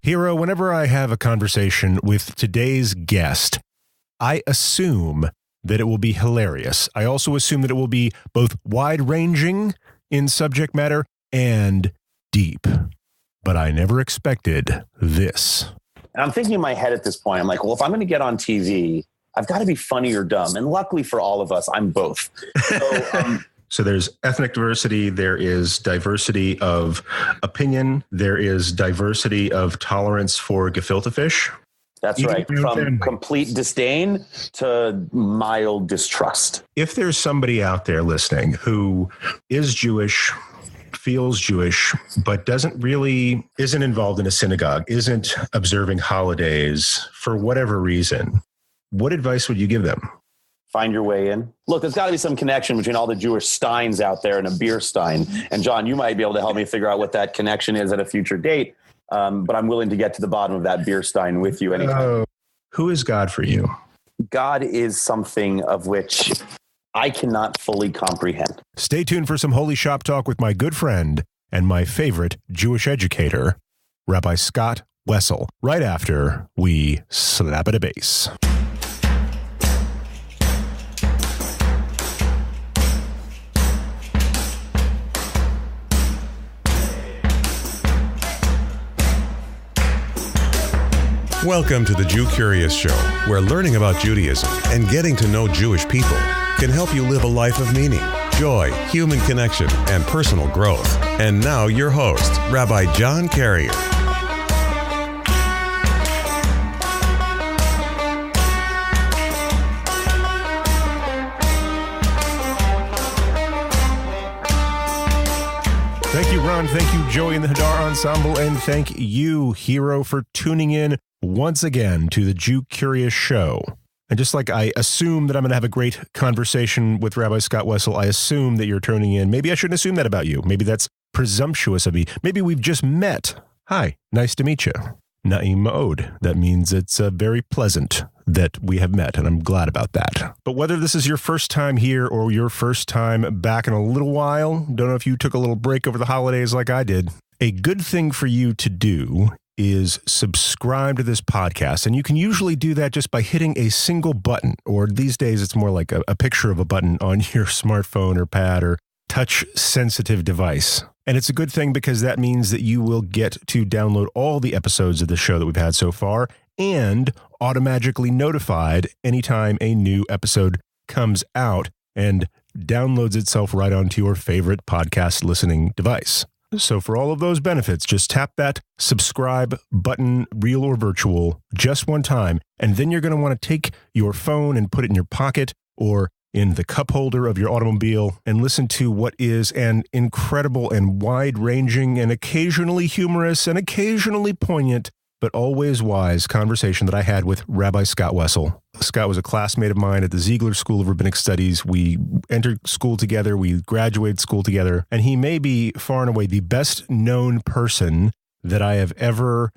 Hero, whenever I have a conversation with today's guest, I assume that it will be hilarious. I also assume that it will be both wide-ranging in subject matter and deep. But I never expected this. And I'm thinking in my head at this point, I'm like, well, if I'm going to get on TV, I've got to be funny or dumb. And luckily for all of us, I'm both. So there's ethnic diversity, there is diversity of opinion, there is diversity of tolerance for gefilte fish. That's right. From complete disdain to mild distrust. If there's somebody out there listening who is Jewish, feels Jewish, but isn't involved in a synagogue, isn't observing holidays for whatever reason, what advice would you give them? Find your way in. Look, there's got to be some connection between all the Jewish steins out there and a beer stein. And John, you might be able to help me figure out what that connection is at a future date. But I'm willing to get to the bottom of that beer stein with you anytime. Who is God for you? God is something of which I cannot fully comprehend. Stay tuned for some Holy Shop Talk with my good friend and my favorite Jewish educator, Rabbi Scott Westle, right after we slap at a bass. Welcome to the Jewcurious Show, where learning about Judaism and getting to know Jewish people can help you live a life of meaning, joy, human connection, and personal growth. And now your host, Rabbi John Carrier. Thank you, Ron. Thank you, Joey and the Hadar Ensemble. And thank you, Hero, for tuning in once again to the Jewcurious Show. And just like I assume that I'm going to have a great conversation with Rabbi Scott Westle, I assume that you're tuning in. Maybe I shouldn't assume that about you. Maybe that's presumptuous of me. Maybe we've just met. Hi, nice to meet you. Na'im ma'od. That means it's very pleasant that we have met, and I'm glad about that. But whether this is your first time here or your first time back in a little while, don't know if you took a little break over the holidays like I did, a good thing for you to do is subscribe to this podcast. And you can usually do that just by hitting a single button, or these days it's more like a picture of a button on your smartphone or pad or touch-sensitive device. And it's a good thing because that means that you will get to download all the episodes of the show that we've had so far and automatically notified anytime a new episode comes out and downloads itself right onto your favorite podcast listening device. So for all of those benefits, just tap that subscribe button, real or virtual, just one time. And then you're going to want to take your phone and put it in your pocket or in the cup holder of your automobile and listen to what is an incredible and wide-ranging and occasionally humorous and occasionally poignant, but always wise conversation that I had with Rabbi Scott Westle. Scott was a classmate of mine at the Ziegler School of Rabbinic Studies. We entered school together. We graduated school together. And he may be far and away the best known person that I have ever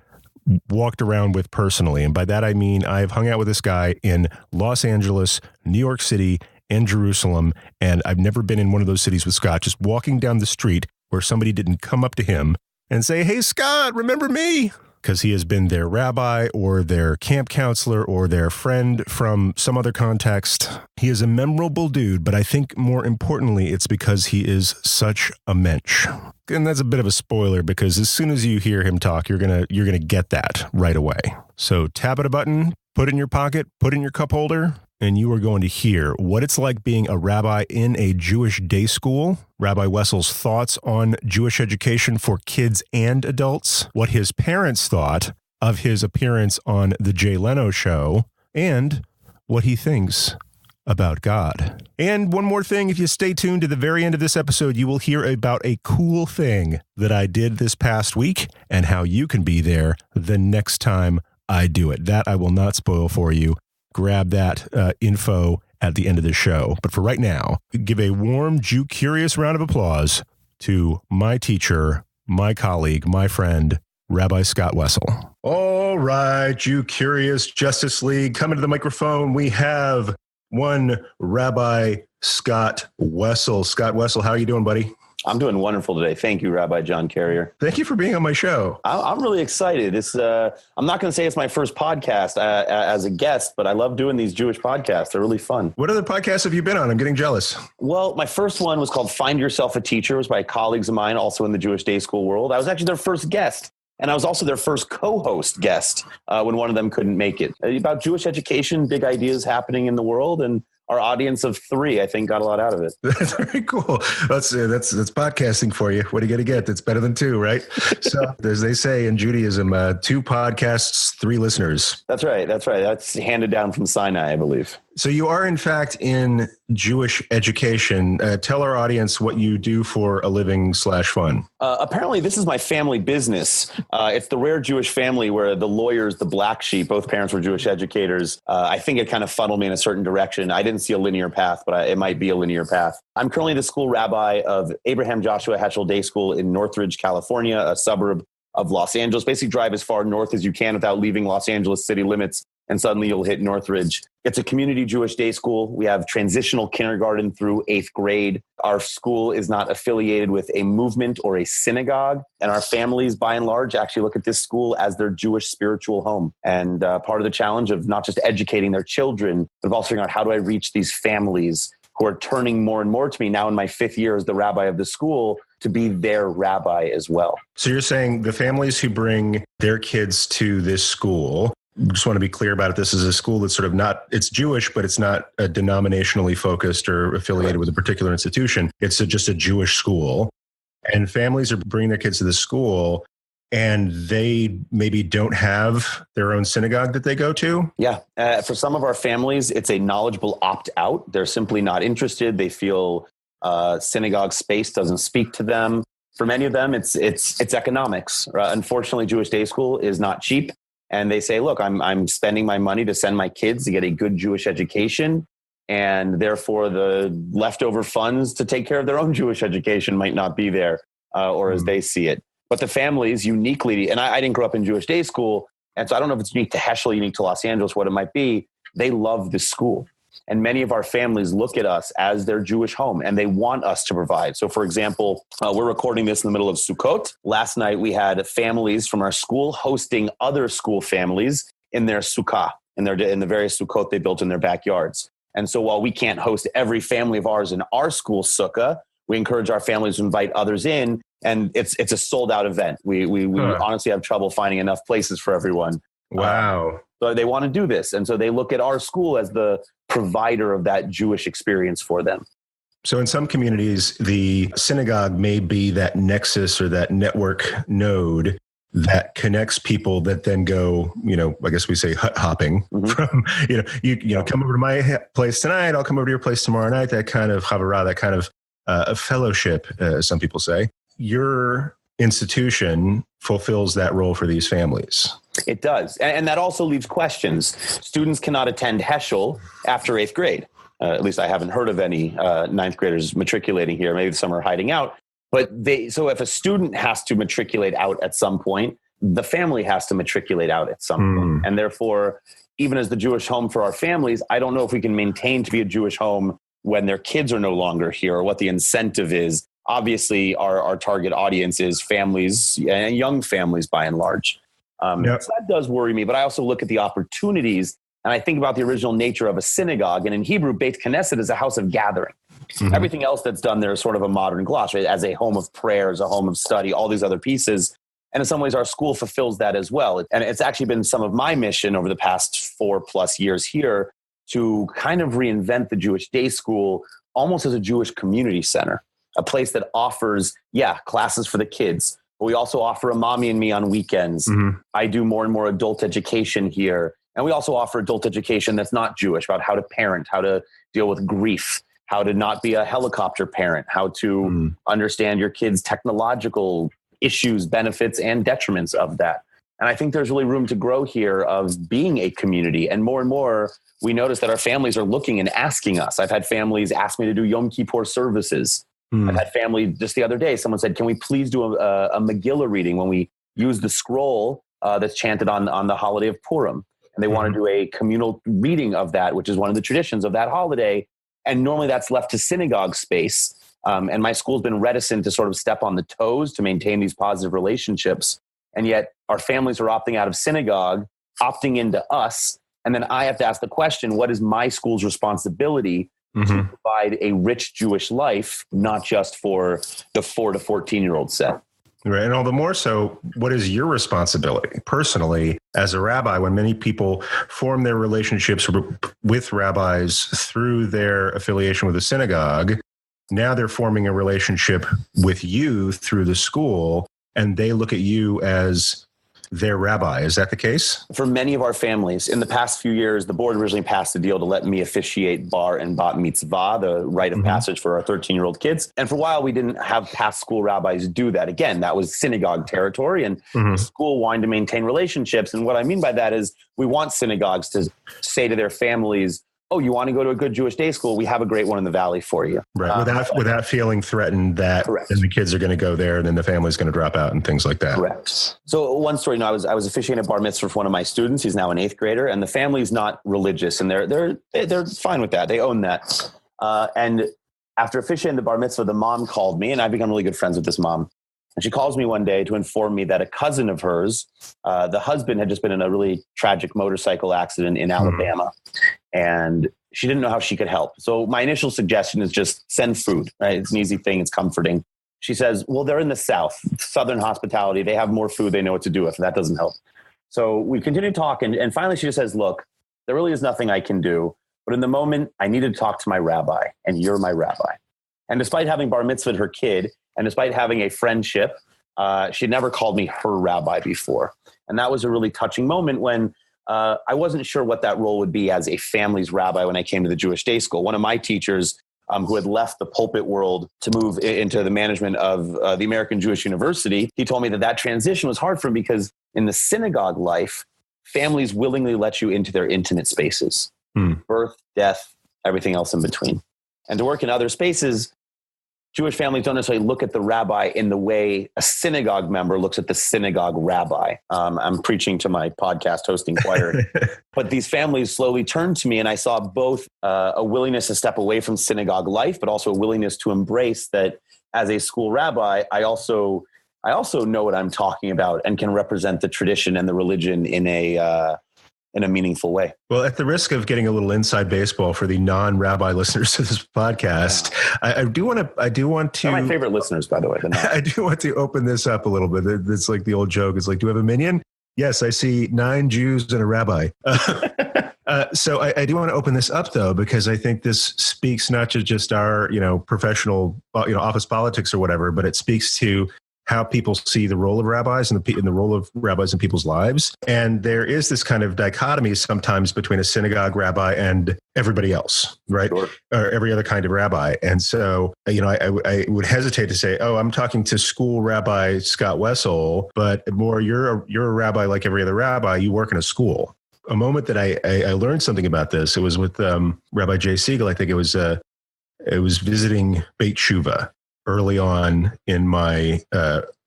walked around with personally. And by that, I mean, I've hung out with this guy in Los Angeles, New York City, and Jerusalem. And I've never been in one of those cities with Scott, just walking down the street where somebody didn't come up to him and say, "Hey, Scott, remember me?" Because he has been their rabbi or their camp counselor or their friend from some other context. He is a memorable dude, but I think more importantly, it's because he is such a mensch. And that's a bit of a spoiler because as soon as you hear him talk, you're gonna get that right away. So tap at a button, put it in your pocket, put it in your cup holder, and you are going to hear what it's like being a rabbi in a Jewish day school, Rabbi Westle's thoughts on Jewish education for kids and adults, what his parents thought of his appearance on The Jay Leno Show, and what he thinks about God. And one more thing, if you stay tuned to the very end of this episode, you will hear about a cool thing that I did this past week and how you can be there the next time I do it. That I will not spoil for you. Grab that info at the end of the show. But for right now, give a warm Jewcurious round of applause to my teacher, my colleague, my friend, Rabbi Scott Westle. All right, Jewcurious Justice League, coming to the microphone. We have one Rabbi Scott Westle. Scott Westle, how are you doing, buddy? I'm doing wonderful today. Thank you, Rabbi John Carrier. Thank you for being on my show. I'm really excited. I'm not going to say it's my first podcast as a guest, but I love doing these Jewish podcasts. They're really fun. What other podcasts have you been on? I'm getting jealous. Well, my first one was called Find Yourself a Teacher. It was by colleagues of mine, also in the Jewish day school world. I was actually their first guest. And I was also their first co-host guest when one of them couldn't make it. About Jewish education, big ideas happening in the world, and our audience of 3, I think, got a lot out of it. That's very cool. That's podcasting for you. What are you going to get? That's better than 2, right? So, as they say in Judaism, 2 podcasts, 3 listeners. That's right. That's handed down from Sinai, I believe. So you are, in fact, in Jewish education. Tell our audience what you do for a living / fun. Apparently, this is my family business. It's the rare Jewish family where the lawyers, the black sheep, both parents were Jewish educators. I think it kind of funneled me in a certain direction. I didn't see a linear path, but it might be a linear path. I'm currently the school rabbi of Abraham Joshua Heschel Day School in Northridge, California, a suburb of Los Angeles. Basically, drive as far north as you can without leaving Los Angeles city limits, and suddenly you'll hit Northridge. It's a community Jewish day school. We have transitional kindergarten through 8th grade. Our school is not affiliated with a movement or a synagogue. And our families, by and large, actually look at this school as their Jewish spiritual home. And part of the challenge of not just educating their children, but of also figuring out how do I reach these families who are turning more and more to me now in my 5th year as the rabbi of the school to be their rabbi as well. So you're saying the families who bring their kids to this school, just want to be clear about it. This is a school that's sort of not, it's Jewish, but it's not a denominationally focused or affiliated with a particular institution. It's just a Jewish school. And families are bringing their kids to the school and they maybe don't have their own synagogue that they go to? Yeah. For some of our families, it's a knowledgeable opt-out. They're simply not interested. They feel synagogue space doesn't speak to them. For many of them, it's economics. Unfortunately, Jewish day school is not cheap. And they say, look, I'm spending my money to send my kids to get a good Jewish education. And therefore, the leftover funds to take care of their own Jewish education might not be there, or as they see it. But the families uniquely, and I didn't grow up in Jewish day school, and so I don't know if it's unique to Heschel, unique to Los Angeles, what it might be. They love this school. And many of our families look at us as their Jewish home, and they want us to provide. So, for example, we're recording this in the middle of Sukkot. Last night, we had families from our school hosting other school families in their sukkah, in the various Sukkot they built in their backyards. And so while we can't host every family of ours in our school sukkah, we encourage our families to invite others in, and it's a sold-out event. We honestly have trouble finding enough places for everyone. Wow. So they want to do this. And so they look at our school as the provider of that Jewish experience for them. So in some communities, the synagogue may be that nexus or that network node that connects people that then go, I guess we say hut hopping from, you come over to my place tonight, I'll come over to your place tomorrow night, that kind of chavurah, that kind of a fellowship, some people say. Your institution fulfills that role for these families. It does. And that also leaves questions. Students cannot attend Heschel after 8th grade. At least I haven't heard of any 9th graders matriculating here. Maybe some are hiding out. But so if a student has to matriculate out at some point, the family has to matriculate out at some point. And therefore, even as the Jewish home for our families, I don't know if we can maintain to be a Jewish home when their kids are no longer here, or what the incentive is. Obviously, our target audience is families and young families by and large. So that does worry me, but I also look at the opportunities and I think about the original nature of a synagogue. And in Hebrew, Beit Knesset is a house of gathering. Everything else that's done there is sort of a modern gloss, right? As a home of prayer, as a home of study, all these other pieces. And in some ways, our school fulfills that as well. And it's actually been some of my mission over the past 4+ years here to kind of reinvent the Jewish day school almost as a Jewish community center, a place that offers, classes for the kids. But we also offer a mommy and me on weekends. I do more and more adult education here. And we also offer adult education that's not Jewish, about how to parent, how to deal with grief, how to not be a helicopter parent, how to understand your kids' technological issues, benefits, and detriments of that. And I think there's really room to grow here of being a community. And more, we notice that our families are looking and asking us. I've had families ask me to do Yom Kippur services. I've had family just the other day, someone said, can we please do a Megillah reading when we use the scroll that's chanted on the holiday of Purim? And they want to do a communal reading of that, which is one of the traditions of that holiday. And normally that's left to synagogue space. And my school's been reticent to sort of step on the toes to maintain these positive relationships. And yet our families are opting out of synagogue, opting into us. And then I have to ask the question, what is my school's responsibility to provide a rich Jewish life, not just for the 4 to 14-year-old set? Right. And all the more so, what is your responsibility personally as a rabbi when many people form their relationships with rabbis through their affiliation with the synagogue? Now they're forming a relationship with you through the school, and they look at you as their rabbi. Is that the case? For many of our families, in the past few years, the board originally passed a deal to let me officiate bar and bat mitzvah, the rite of passage for our 13-year-old kids. And for a while, we didn't have past school rabbis do that. Again, that was synagogue territory, and the school wanted to maintain relationships. And what I mean by that is we want synagogues to say to their families, oh, you want to go to a good Jewish day school? We have a great one in the Valley for you. Right. Without feeling threatened that then the kids are going to go there and then the family's going to drop out and things like that. Correct. So one story, I was officiating a bar mitzvah for one of my students. He's now an 8th grader, and the family's not religious, and they're fine with that. They own that. And after officiating the bar mitzvah, the mom called me, and I've become really good friends with this mom. And she calls me one day to inform me that a cousin of hers, the husband had just been in a really tragic motorcycle accident in Alabama. And she didn't know how she could help. So my initial suggestion is just send food, right? It's an easy thing. It's comforting. She says, well, they're in the South, Southern hospitality. They have more food. They know what to do with. That doesn't help. So we continue to talk. And finally, she just says, look, there really is nothing I can do. But in the moment, I needed to talk to my rabbi, and you're my rabbi. And despite having bar mitzvahed her kid, and despite having a friendship, she'd never called me her rabbi before. And that was a really touching moment when I wasn't sure what that role would be as a family's rabbi when I came to the Jewish day school. One of my teachers who had left the pulpit world to move into the management of the American Jewish University, he told me that transition was hard for him because in the synagogue life, families willingly let you into their intimate spaces, birth, death, everything else in between. And to work in other spaces, Jewish families don't necessarily look at the rabbi in the way a synagogue member looks at the synagogue rabbi. I'm preaching to my podcast hosting choir. But these families slowly turned to me, and I saw both a willingness to step away from synagogue life, but also a willingness to embrace that as a school rabbi, I also know what I'm talking about and can represent the tradition and the religion in a meaningful way. Well, at the risk of getting a little inside baseball for the non-rabbi listeners to this podcast, I do want to. They're my favorite listeners, by the way. I do want to open this up a little bit. It's like the old joke. It's like, do you have a minion? Yes, I see 9 Jews and a rabbi. So I do want to open this up though, because I think this speaks not to just our, professional, office politics or whatever, but it speaks to how people see the role of rabbis and the role of rabbis in people's lives. And there is this kind of dichotomy sometimes between a synagogue rabbi and everybody else, right? Sure. Or every other kind of rabbi. And so, I would hesitate to say, oh, I'm talking to school rabbi Scott Westle, but more you're a rabbi like every other rabbi. You work in a school. A moment that I learned something about this, it was with Rabbi Jay Siegel. I think it was visiting Beit Shuvah early on in my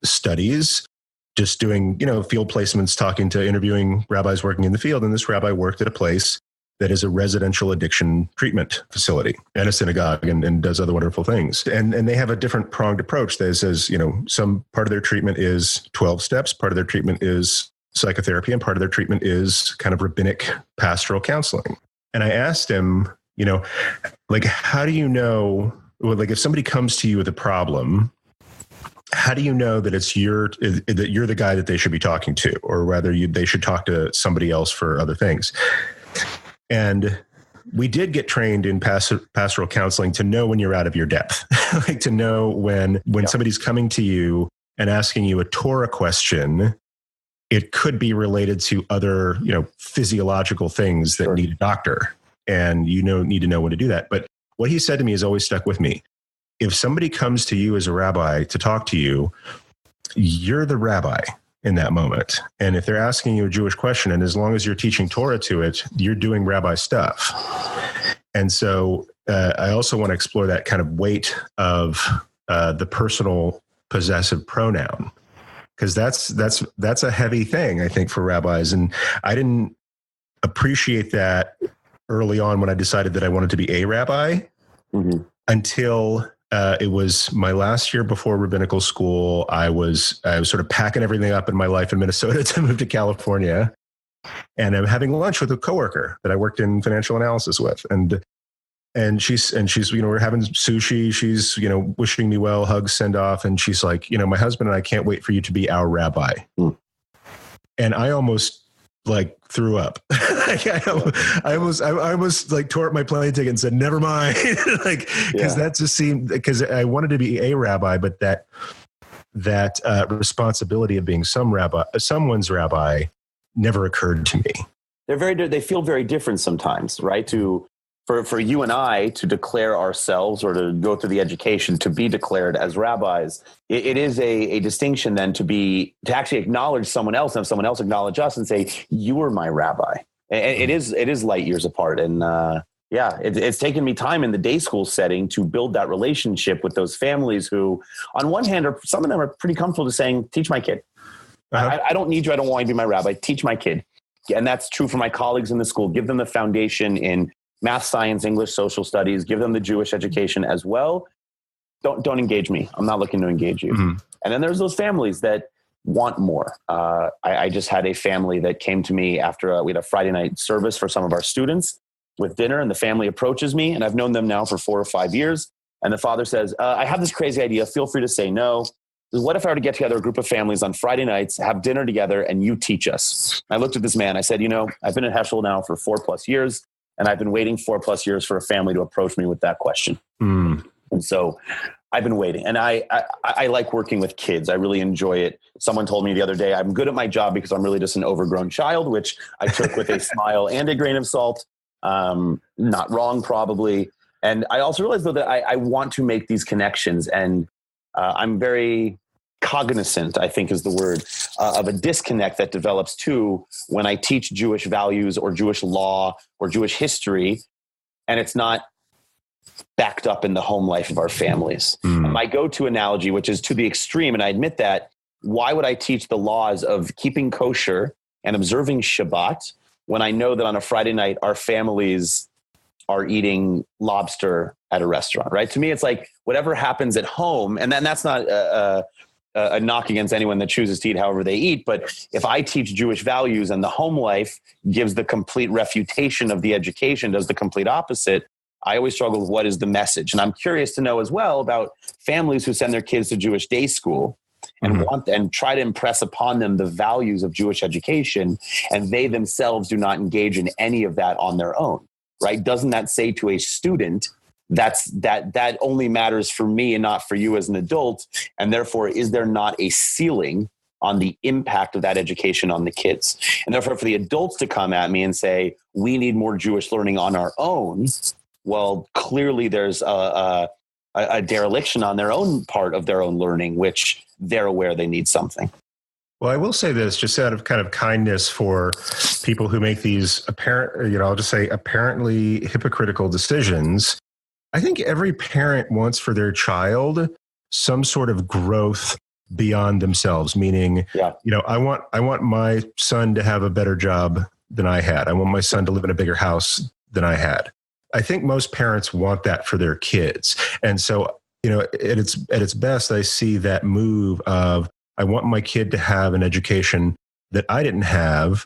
studies, just doing, field placements, interviewing rabbis working in the field. And this rabbi worked at a place that is a residential addiction treatment facility and a synagogue and does other wonderful things. And they have a different pronged approach that says, some part of their treatment is 12 steps, part of their treatment is psychotherapy, and part of their treatment is kind of rabbinic pastoral counseling. And I asked him, how do you know, if somebody comes to you with a problem, how do you know that that you're the guy that they should be talking to, or rather they should talk to somebody else for other things? And we did get trained in pastoral counseling to know when you're out of your depth, to know when somebody's coming to you and asking you a Torah question, it could be related to other, physiological things that need a doctor, and need to know when to do that. But what he said to me has always stuck with me. If somebody comes to you as a rabbi to talk to you, you're the rabbi in that moment. And if they're asking you a Jewish question, and as long as you're teaching Torah to it, you're doing rabbi stuff. And so I also want to explore that kind of weight of the personal possessive pronoun, because that's a heavy thing, I think, for rabbis. And I didn't appreciate that early on when I decided that I wanted to be a rabbi, until It was my last year before rabbinical school. I was sort of packing everything up in my life in Minnesota to move to California. And I'm having lunch with a coworker that I worked in financial analysis with. And she's, we're having sushi. She's, wishing me well, hugs, send off. And she's like, my husband and I can't wait for you to be our rabbi. Mm. And I almost threw up. I almost tore up my plane ticket and said, never mind. That just seemed, because I wanted to be a rabbi, but that responsibility of being someone's rabbi never occurred to me. They feel very different sometimes, right? For you and I to declare ourselves or to go through the education to be declared as rabbis, it is a distinction then to actually acknowledge someone else and have someone else acknowledge us and say, you are my rabbi. And it is light years apart. And it's taken me time in the day school setting to build that relationship with those families who, on one hand, some of them are pretty comfortable to saying, teach my kid. Uh-huh. I don't need you. I don't want you to be my rabbi. Teach my kid. And that's true for my colleagues in the school. Give them the foundation in math, science, English, social studies, give them the Jewish education as well. Don't engage me. I'm not looking to engage you. Mm-hmm. And then there's those families that want more. I just had a family that came to me after we had a Friday night service for some of our students with dinner, and the family approaches me, and I've known them now for 4 or 5 years. And the father says, I have this crazy idea. Feel free to say no. What if I were to get together a group of families on Friday nights, have dinner together, and you teach us? I looked at this man. I said, I've been at Heschel now for 4+ years. And I've been waiting 4+ years for a family to approach me with that question. Mm. And so I've been waiting. And I like working with kids. I really enjoy it. Someone told me the other day, I'm good at my job because I'm really just an overgrown child, which I took with a smile and a grain of salt. Not wrong, probably. And I also realized, though, that I want to make these connections. And I'm very cognizant, I think is the word, of a disconnect that develops too when I teach Jewish values or Jewish law or Jewish history, and it's not backed up in the home life of our families. Mm. My go-to analogy, which is to the extreme, and I admit that, why would I teach the laws of keeping kosher and observing Shabbat when I know that on a Friday night our families are eating lobster at a restaurant, right? To me, it's like whatever happens at home, and then that's not a knock against anyone that chooses to eat however they eat. But if I teach Jewish values and the home life gives the complete refutation of the education, does the complete opposite, I always struggle with what is the message. And I'm curious to know as well about families who send their kids to Jewish day school and and try to impress upon them the values of Jewish education, and they themselves do not engage in any of that on their own, right? Doesn't that say to a student, that only matters for me and not for you as an adult? And therefore, is there not a ceiling on the impact of that education on the kids? And therefore, for the adults to come at me and say, we need more Jewish learning on our own, well, clearly there's a dereliction on their own part of their own learning, which they're aware they need something. Well, I will say this, just out of kind of kindness for people who make these apparently hypocritical decisions. I think every parent wants for their child some sort of growth beyond themselves, meaning, I want my son to have a better job than I had. I want my son to live in a bigger house than I had. I think most parents want that for their kids. And so, at its best, I see that move of, I want my kid to have an education that I didn't have,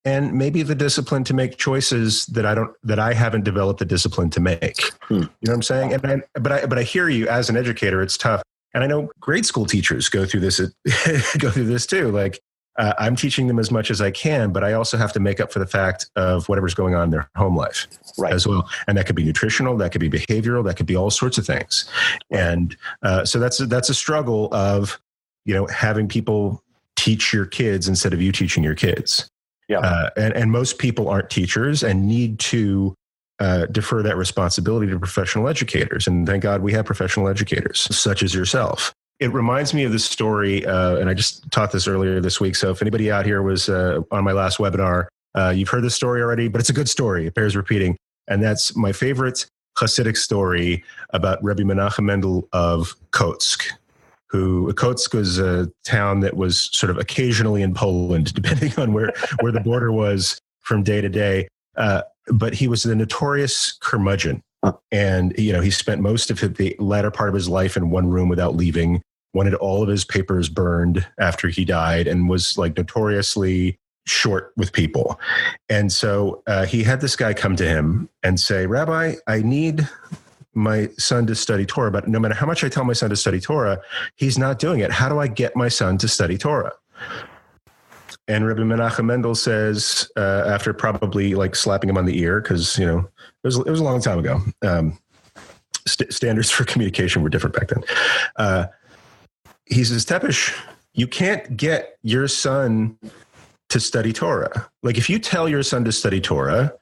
and maybe the discipline to make choices that I haven't developed the discipline to make. You know what I'm saying? But I hear you as an educator, it's tough. And I know grade school teachers go through this too. Like, I'm teaching them as much as I can, but I also have to make up for the fact of whatever's going on in their home life as well. And that could be nutritional, that could be behavioral, that could be all sorts of things. And so that's a struggle of, having people teach your kids instead of you teaching your kids. Yeah. And most people aren't teachers and need to defer that responsibility to professional educators. And thank God we have professional educators such as yourself. It reminds me of this story, and I just taught this earlier this week. So if anybody out here was on my last webinar, you've heard this story already, but it's a good story. It bears repeating. And that's my favorite Hasidic story about Rabbi Menachem Mendel of Kotsk. Kotsk was a town that was sort of occasionally in Poland, depending on where the border was from day to day. But he was the notorious curmudgeon. And, he spent most of the latter part of his life in one room without leaving, wanted all of his papers burned after he died, and was like notoriously short with people. And so he had this guy come to him and say, Rabbi, I need my son to study Torah, but no matter how much I tell my son to study Torah, he's not doing it. How do I get my son to study Torah? And Rabbi Menachem Mendel says, after probably like slapping him on the ear, because, it was a long time ago. Standards for communication were different back then. He says, Tepesh, you can't get your son to study Torah. Like if you tell your son to study Torah,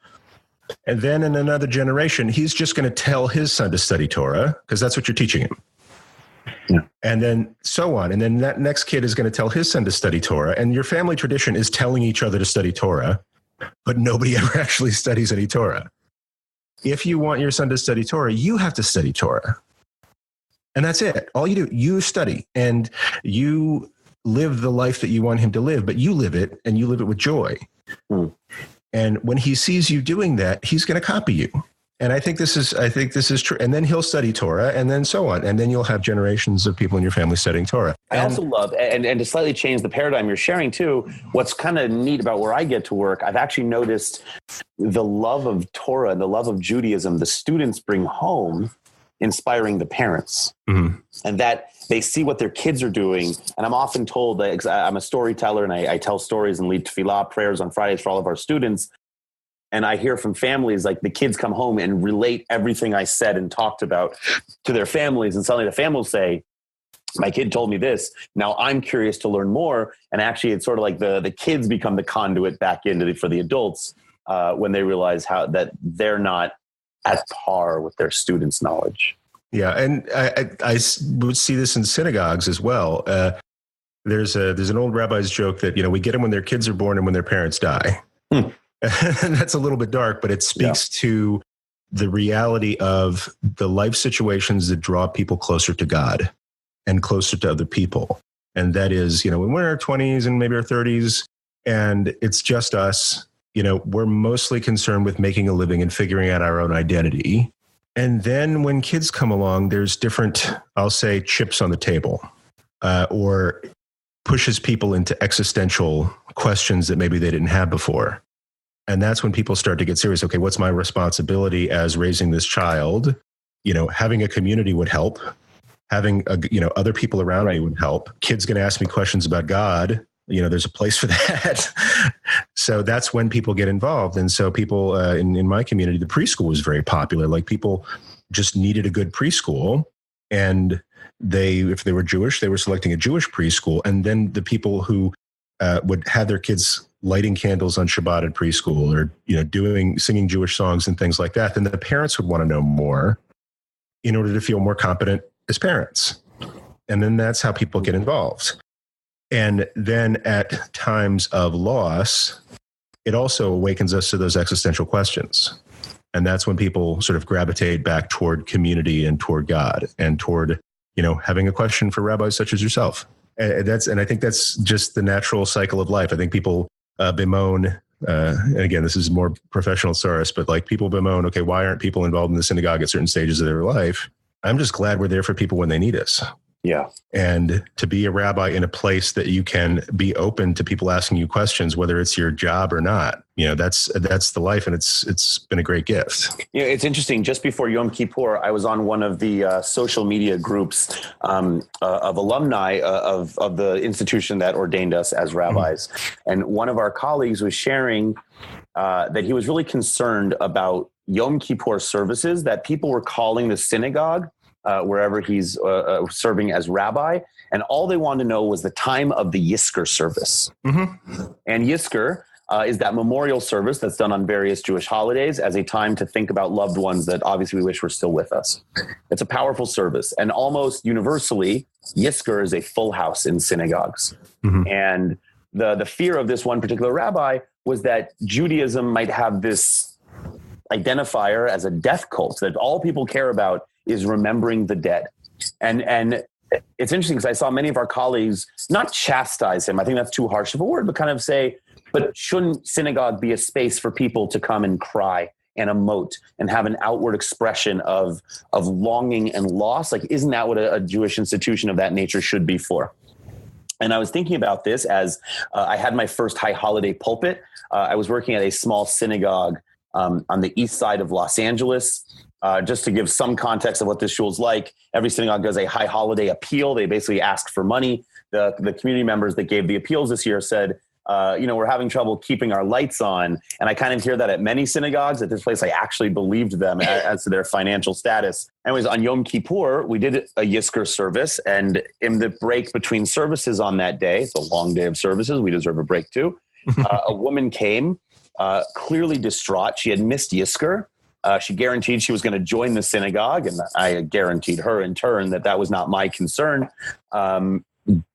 and then in another generation, he's just going to tell his son to study Torah because that's what you're teaching him. Yeah. And then so on. And then that next kid is going to tell his son to study Torah. And your family tradition is telling each other to study Torah, but nobody ever actually studies any Torah. If you want your son to study Torah, you have to study Torah. And that's it. All you do, you study and you live the life that you want him to live, but you live it and you live it with joy. And when he sees you doing that, he's going to copy you. And I think this is true. And then he'll study Torah and then so on. And then you'll have generations of people in your family studying Torah. I also love, and to slightly change the paradigm you're sharing too, what's kind of neat about where I get to work, I've actually noticed the love of Torah and the love of Judaism the students bring home, inspiring the parents. Mm-hmm. And that they see what their kids are doing. And I'm often told that I'm a storyteller and I tell stories and lead tefillah prayers on Fridays for all of our students. And I hear from families, like the kids come home and relate everything I said and talked about to their families. And suddenly the family will say, my kid told me this. Now I'm curious to learn more. And actually it's sort of like the kids become the conduit back into for the adults when they realize how that they're not at par with their students' knowledge. Yeah, and I would see this in synagogues as well. There's an old rabbi's joke that, we get them when their kids are born and when their parents die. And that's a little bit dark, but it speaks to the reality of the life situations that draw people closer to God and closer to other people. And that is, when we're in our 20s and maybe our 30s, and it's just us, we're mostly concerned with making a living and figuring out our own identity. And then when kids come along, there's different, I'll say, chips on the table, or pushes people into existential questions that maybe they didn't have before. And that's when people start to get serious. Okay, what's my responsibility as raising this child? Having a community would help. Having other people around me would help. Kids going to ask me questions about God. There's a place for that. So that's when people get involved. And so people in my community, the preschool was very popular. Like people just needed a good preschool. And if they were Jewish, they were selecting a Jewish preschool. And then the people who would have their kids lighting candles on Shabbat at preschool or, singing Jewish songs and things like that, then the parents would want to know more in order to feel more competent as parents. And then that's how people get involved. And then at times of loss, it also awakens us to those existential questions. And that's when people sort of gravitate back toward community and toward God and toward, having a question for rabbis such as yourself. And I think that's just the natural cycle of life. I think people bemoan, and again, this is more professional source, but like people bemoan, okay, why aren't people involved in the synagogue at certain stages of their life? I'm just glad we're there for people when they need us. Yeah. And to be a rabbi in a place that you can be open to people asking you questions, whether it's your job or not, that's the life. And it's been a great gift. It's interesting. Just before Yom Kippur, I was on one of the social media groups of alumni of the institution that ordained us as rabbis. Mm-hmm. And one of our colleagues was sharing that he was really concerned about Yom Kippur services that people were calling the synagogue wherever he's serving as rabbi. And all they wanted to know was the time of the Yizkor service. Mm-hmm. And Yizkor is that memorial service that's done on various Jewish holidays as a time to think about loved ones that obviously we wish were still with us. It's a powerful service. And almost universally, Yizkor is a full house in synagogues. Mm-hmm. And the fear of this one particular rabbi was that Judaism might have this identifier as a death cult, that all people care about is remembering the dead. And it's interesting because I saw many of our colleagues not chastise him. I think that's too harsh of a word, but kind of say, but shouldn't synagogue be a space for people to come and cry and emote and have an outward expression of longing and loss. Like, isn't that what a Jewish institution of that nature should be for? And I was thinking about this as I had my first high holiday pulpit. I was working at a small synagogue on the east side of Los Angeles. Just to give some context of what this shul is like, every synagogue does a high holiday appeal. They basically ask for money. The community members that gave the appeals this year said, we're having trouble keeping our lights on. And I kind of hear that at many synagogues. At this place, I actually believed them as to their financial status. Anyways, on Yom Kippur, we did a Yizkor service. And in the break between services on that day, it's a long day of services, we deserve a break too. A woman came, clearly distraught. She had missed Yizkor. She guaranteed she was going to join the synagogue. And I guaranteed her in turn that was not my concern.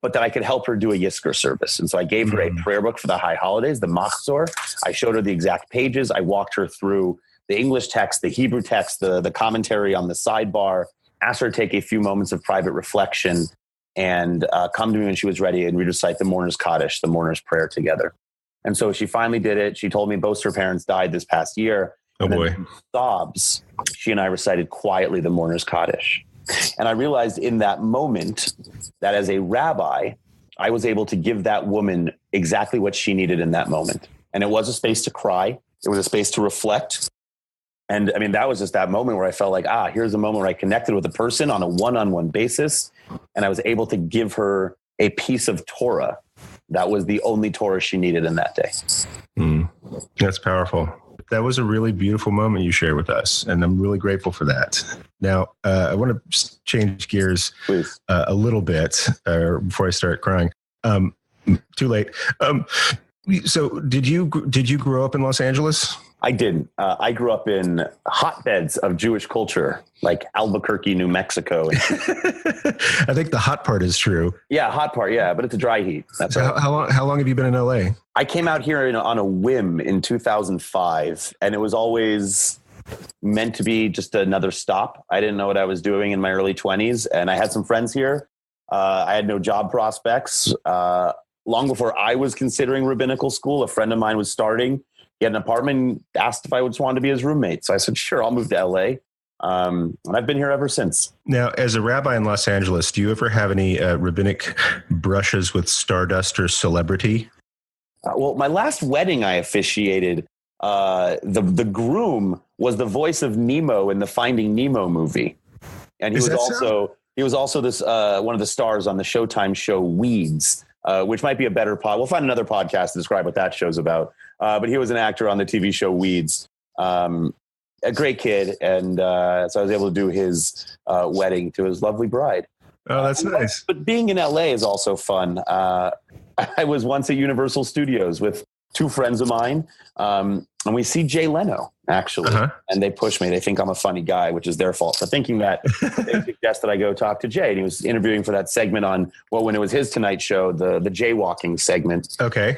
But that I could help her do a Yizkor service. And so I gave her a prayer book for the high holidays, the Machzor. I showed her the exact pages. I walked her through the English text, the Hebrew text, the commentary on the sidebar, asked her to take a few moments of private reflection and come to me when she was ready and recite the mourner's Kaddish, the mourner's prayer together. And so she finally did it. She told me both her parents died this past year. Oh boy. In sobs, she and I recited quietly the mourner's Kaddish. And I realized in that moment that as a rabbi, I was able to give that woman exactly what she needed in that moment. And it was a space to cry. It was a space to reflect. And I mean, that was just that moment where I felt like, here's a moment where I connected with a person on a one-on-one basis. And I was able to give her a piece of Torah. That was the only Torah she needed in that day. That's powerful. That was a really beautiful moment you shared with us, and I'm really grateful for that. Now, I want to change gears a little bit before I start crying. Too late. So did you grow up in Los Angeles? I didn't. I grew up in hotbeds of Jewish culture, like Albuquerque, New Mexico. I think the hot part is true. Yeah, hot part. Yeah, but it's a dry heat. That's so how long have you been in LA? I came out here on a whim in 2005, and it was always meant to be just another stop. I didn't know what I was doing in my early 20s, and I had some friends here. I had no job prospects. Long before I was considering rabbinical school, a friend of mine was starting. He had an apartment, asked if I just wanted to be his roommate. So I said, sure, I'll move to LA. And I've been here ever since. Now, as a rabbi in Los Angeles, do you ever have any rabbinic brushes with stardust or celebrity? Well, my last wedding I officiated, the groom was the voice of Nemo in the Finding Nemo movie. And he was also this one of the stars on the Showtime show Weeds, which might be a better pod. We'll find another podcast to describe what that show's about. But he was an actor on the TV show Weeds. A great kid. And so I was able to do his wedding to his lovely bride. Oh, that's nice. But being in LA is also fun. I was once at Universal Studios with two friends of mine. And we see Jay Leno, actually. And they push me. They think I'm a funny guy, which is their fault for thinking that. They suggest that I go talk to Jay. And he was interviewing for that segment on, when it was his Tonight Show, the jaywalking segment. Okay.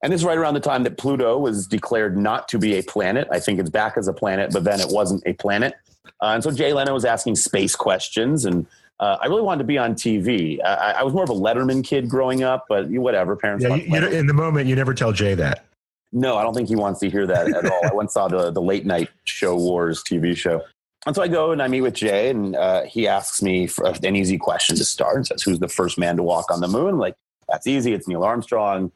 And this is right around the time that Pluto was declared not to be a planet. I think it's back as a planet, but then it wasn't a planet. And so Jay Leno was asking space questions. And I really wanted to be on TV. I was more of a Letterman kid growing up, but whatever. Parents. Yeah, in the moment, you never tell Jay that. No, I don't think he wants to hear that at all. I once saw the Late Night Show Wars TV show. And so I go and I meet with Jay, and he asks me for an easy question to start. And says, who's the first man to walk on the moon? Like, that's easy. It's Neil Armstrong.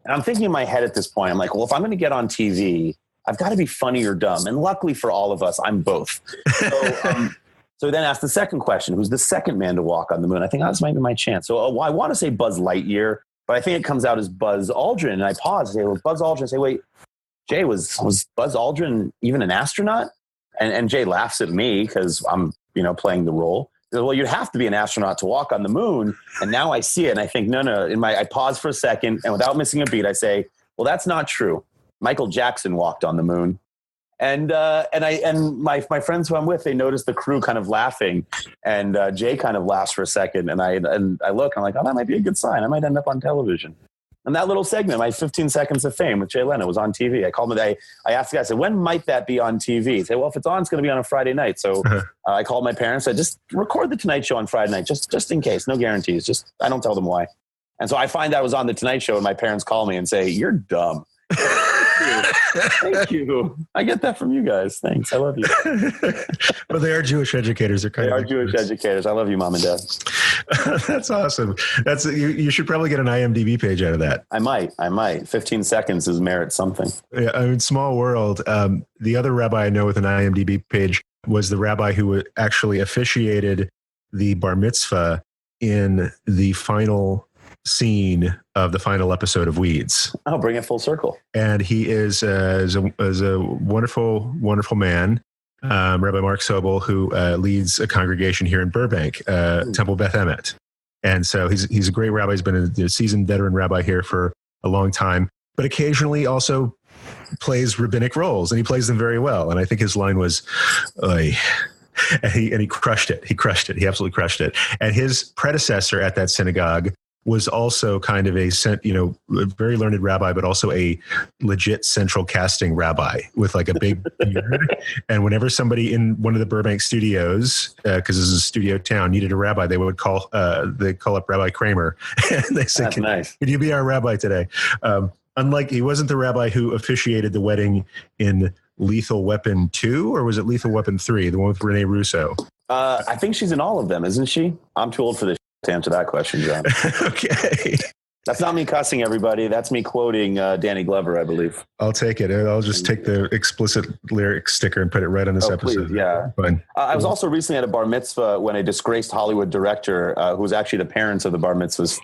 And I'm thinking in my head at this point, I'm like, well, if I'm going to get on TV, I've got to be funny or dumb. And luckily for all of us, I'm both. So he then asked the second question, who's the second man to walk on the moon? I think that's maybe my chance. So I want to say Buzz Lightyear, but I think it comes out as Buzz Aldrin. And I pause and say, well, Buzz Aldrin. I say, wait, Jay, was Buzz Aldrin even an astronaut? And Jay laughs at me because I'm, playing the role. He goes, well, you'd have to be an astronaut to walk on the moon. And now I see it. And I think, no. I pause for a second. And without missing a beat, I say, well, that's not true. Michael Jackson walked on the moon. And my friends who I'm with, they notice the crew kind of laughing, and Jay kind of laughs for a second, and I look, I'm like, oh, that might be a good sign. I might end up on television. And that little segment, my 15 seconds of fame with Jay Leno, was on TV. I called him. I asked the guy, I said, when might that be on TV? He said, well, if it's on, it's going to be on a Friday night. So I called my parents. I just record the Tonight Show on Friday night, just in case. No guarantees. Just I don't tell them why. And so I find I was on the Tonight Show, and my parents call me and say, you're dumb. Thank you. I get that from you guys. Thanks. I love you. Well, they are Jewish educators. They are Jewish educators. I love you, Mom and Dad. That's awesome. You should probably get an IMDb page out of that. I might. 15 seconds is merit something. Yeah, I mean, small world. The other rabbi I know with an IMDb page was the rabbi who actually officiated the bar mitzvah in the final scene of the final episode of Weeds. Oh, bring it full circle. And he is a wonderful, wonderful man, Rabbi Mark Sobel, who leads a congregation here in Burbank, Temple Beth Emet. And so he's a great rabbi. He's been a seasoned veteran rabbi here for a long time, but occasionally also plays rabbinic roles, and he plays them very well. And I think his line was, "Oy." And he crushed it. He absolutely crushed it. And his predecessor at that synagogue was also kind of a very learned rabbi, but also a legit central casting rabbi with like a big beard. And whenever somebody in one of the Burbank studios, because this is a studio town, needed a rabbi, they would call up Rabbi Kramer, and they said, "Could you be our rabbi today?" Unlike, he wasn't the rabbi who officiated the wedding in Lethal Weapon 2, or was it Lethal Weapon 3, the one with Rene Russo? I think she's in all of them, isn't she? I'm too old for this to answer that question, John. Okay. That's not me cussing everybody. That's me quoting Danny Glover, I believe. I'll take it. I'll just take the explicit lyric sticker and put it right on this episode. Please, yeah. Fine. I was also recently at a bar mitzvah when a disgraced Hollywood director, who was actually the parents of the bar mitzvah's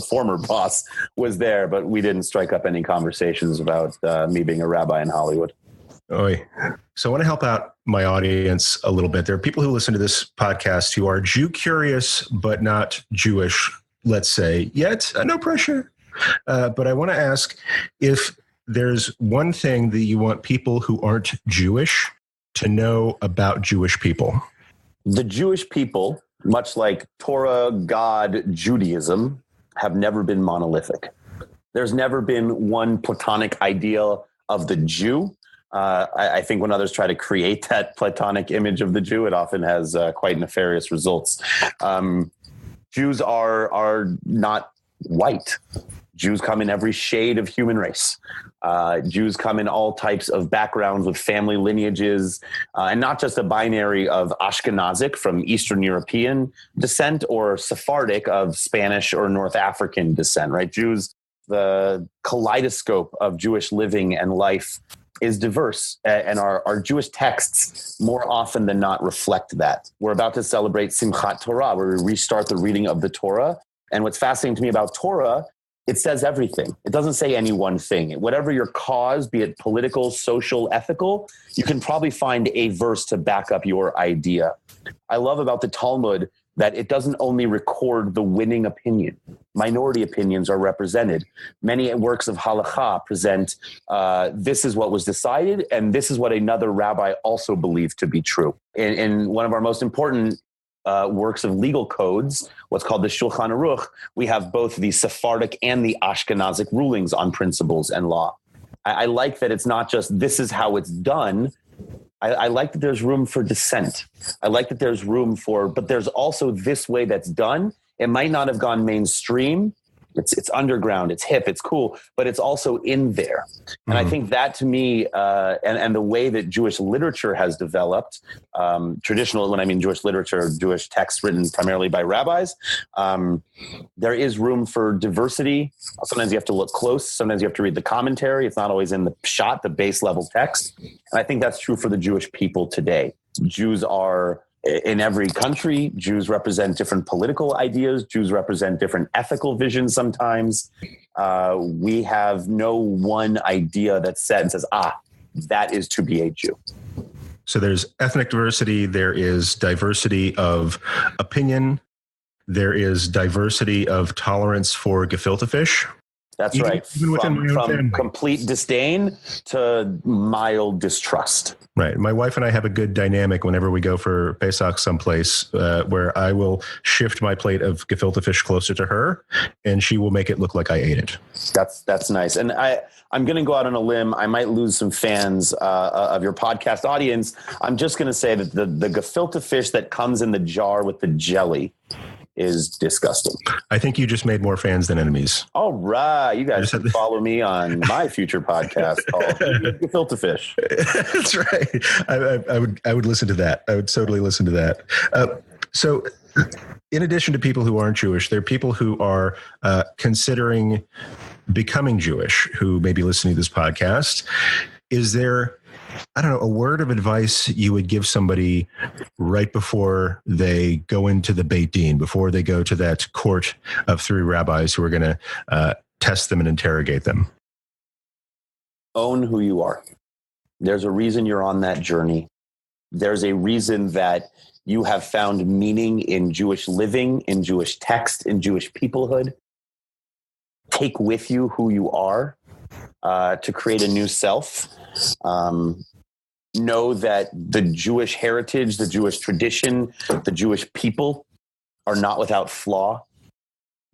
former boss, was there, but we didn't strike up any conversations about me being a rabbi in Hollywood. Oy. So I want to help out my audience a little bit. There are people who listen to this podcast who are Jew curious, but not Jewish, let's say, yet. No pressure. But I want to ask if there's one thing that you want people who aren't Jewish to know about Jewish people. The Jewish people, much like Torah, God, Judaism, have never been monolithic. There's never been one Platonic ideal of the Jew. I think when others try to create that Platonic image of the Jew, it often has quite nefarious results. Jews are not white. Jews come in every shade of human race. Jews come in all types of backgrounds with family lineages, and not just a binary of Ashkenazic from Eastern European descent or Sephardic of Spanish or North African descent, right? Jews, the kaleidoscope of Jewish living and life is diverse, and our Jewish texts more often than not reflect that. We're about to celebrate Simchat Torah, where we restart the reading of the Torah. And what's fascinating to me about Torah, it says everything. It doesn't say any one thing. Whatever your cause, be it political, social, ethical, you can probably find a verse to back up your idea. I love about the Talmud that it doesn't only record the winning opinion. Minority opinions are represented. Many works of halakha present this is what was decided, and this is what another rabbi also believed to be true. In one of our most important works of legal codes, what's called the Shulchan Aruch, we have both the Sephardic and the Ashkenazic rulings on principles and law. I like that it's not just this is how it's done. I like that there's room for dissent. I like that there's room but there's also this way that's done. It might not have gone mainstream. It's underground, it's hip, it's cool, but it's also in there. And I think that to me, and the way that Jewish literature has developed, traditional, when I mean Jewish literature, Jewish texts written primarily by rabbis, there is room for diversity. Sometimes you have to look close. Sometimes you have to read the commentary. It's not always in the shot, the base level text. And I think that's true for the Jewish people today. Jews are in every country. Jews represent different political ideas. Jews represent different ethical visions sometimes. We have no one idea that's set and says, that is to be a Jew. So there's ethnic diversity. There is diversity of opinion. There is diversity of tolerance for gefilte fish. That's right. Even within my own family. Complete disdain to mild distrust. Right. My wife and I have a good dynamic whenever we go for Pesach someplace where I will shift my plate of gefilte fish closer to her, and she will make it look like I ate it. That's nice. And I'm going to go out on a limb. I might lose some fans of your podcast audience. I'm just going to say that the gefilte fish that comes in the jar with the jelly is disgusting. I think you just made more fans than enemies. All right. You guys can follow me on my future podcast called Filter Fish. That's right. I would listen to that. I would totally listen to that. So in addition to people who aren't Jewish, there are people who are considering becoming Jewish who may be listening to this podcast. Is there, I don't know, a word of advice you would give somebody right before they go into the Beit Din, before they go to that court of three rabbis who are going to test them and interrogate them? Own who you are. There's a reason you're on that journey. There's a reason that you have found meaning in Jewish living, in Jewish text, in Jewish peoplehood. Take with you who you are to create a new self. Know that the Jewish heritage, the Jewish tradition, the Jewish people are not without flaw.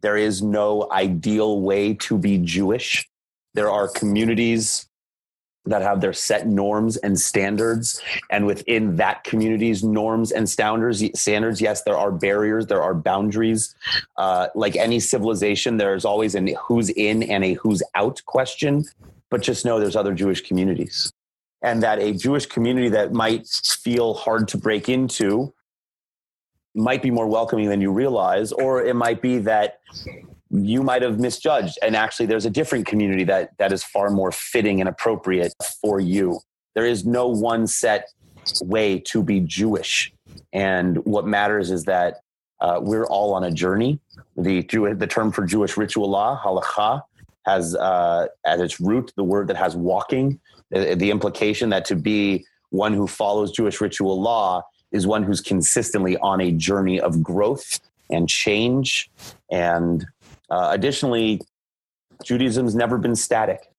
There is no ideal way to be Jewish. There are communities that have their set norms and standards. And within that community's norms and standards, yes, there are barriers, there are boundaries. Like any civilization, there's always a who's in and a who's out question. But just know there's other Jewish communities. And that a Jewish community that might feel hard to break into might be more welcoming than you realize, or it might be that you might have misjudged. And actually, there's a different community that is far more fitting and appropriate for you. There is no one set way to be Jewish. And what matters is that we're all on a journey. The term for Jewish ritual law, halacha, has at its root the word that has walking, the implication that to be one who follows Jewish ritual law is one who's consistently on a journey of growth and change. And additionally, Judaism's never been static.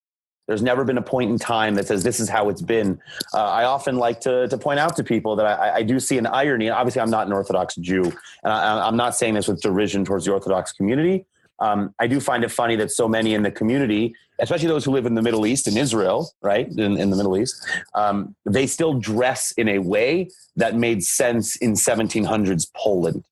There's never been a point in time that says this is how it's been. I often like to point out to people that I do see an irony. And obviously, I'm not an Orthodox Jew, and I'm not saying this with derision towards the Orthodox community. I do find it funny that so many in the community, especially those who live in the Middle East, in Israel, right, in the Middle East, they still dress in a way that made sense in 1700s Poland.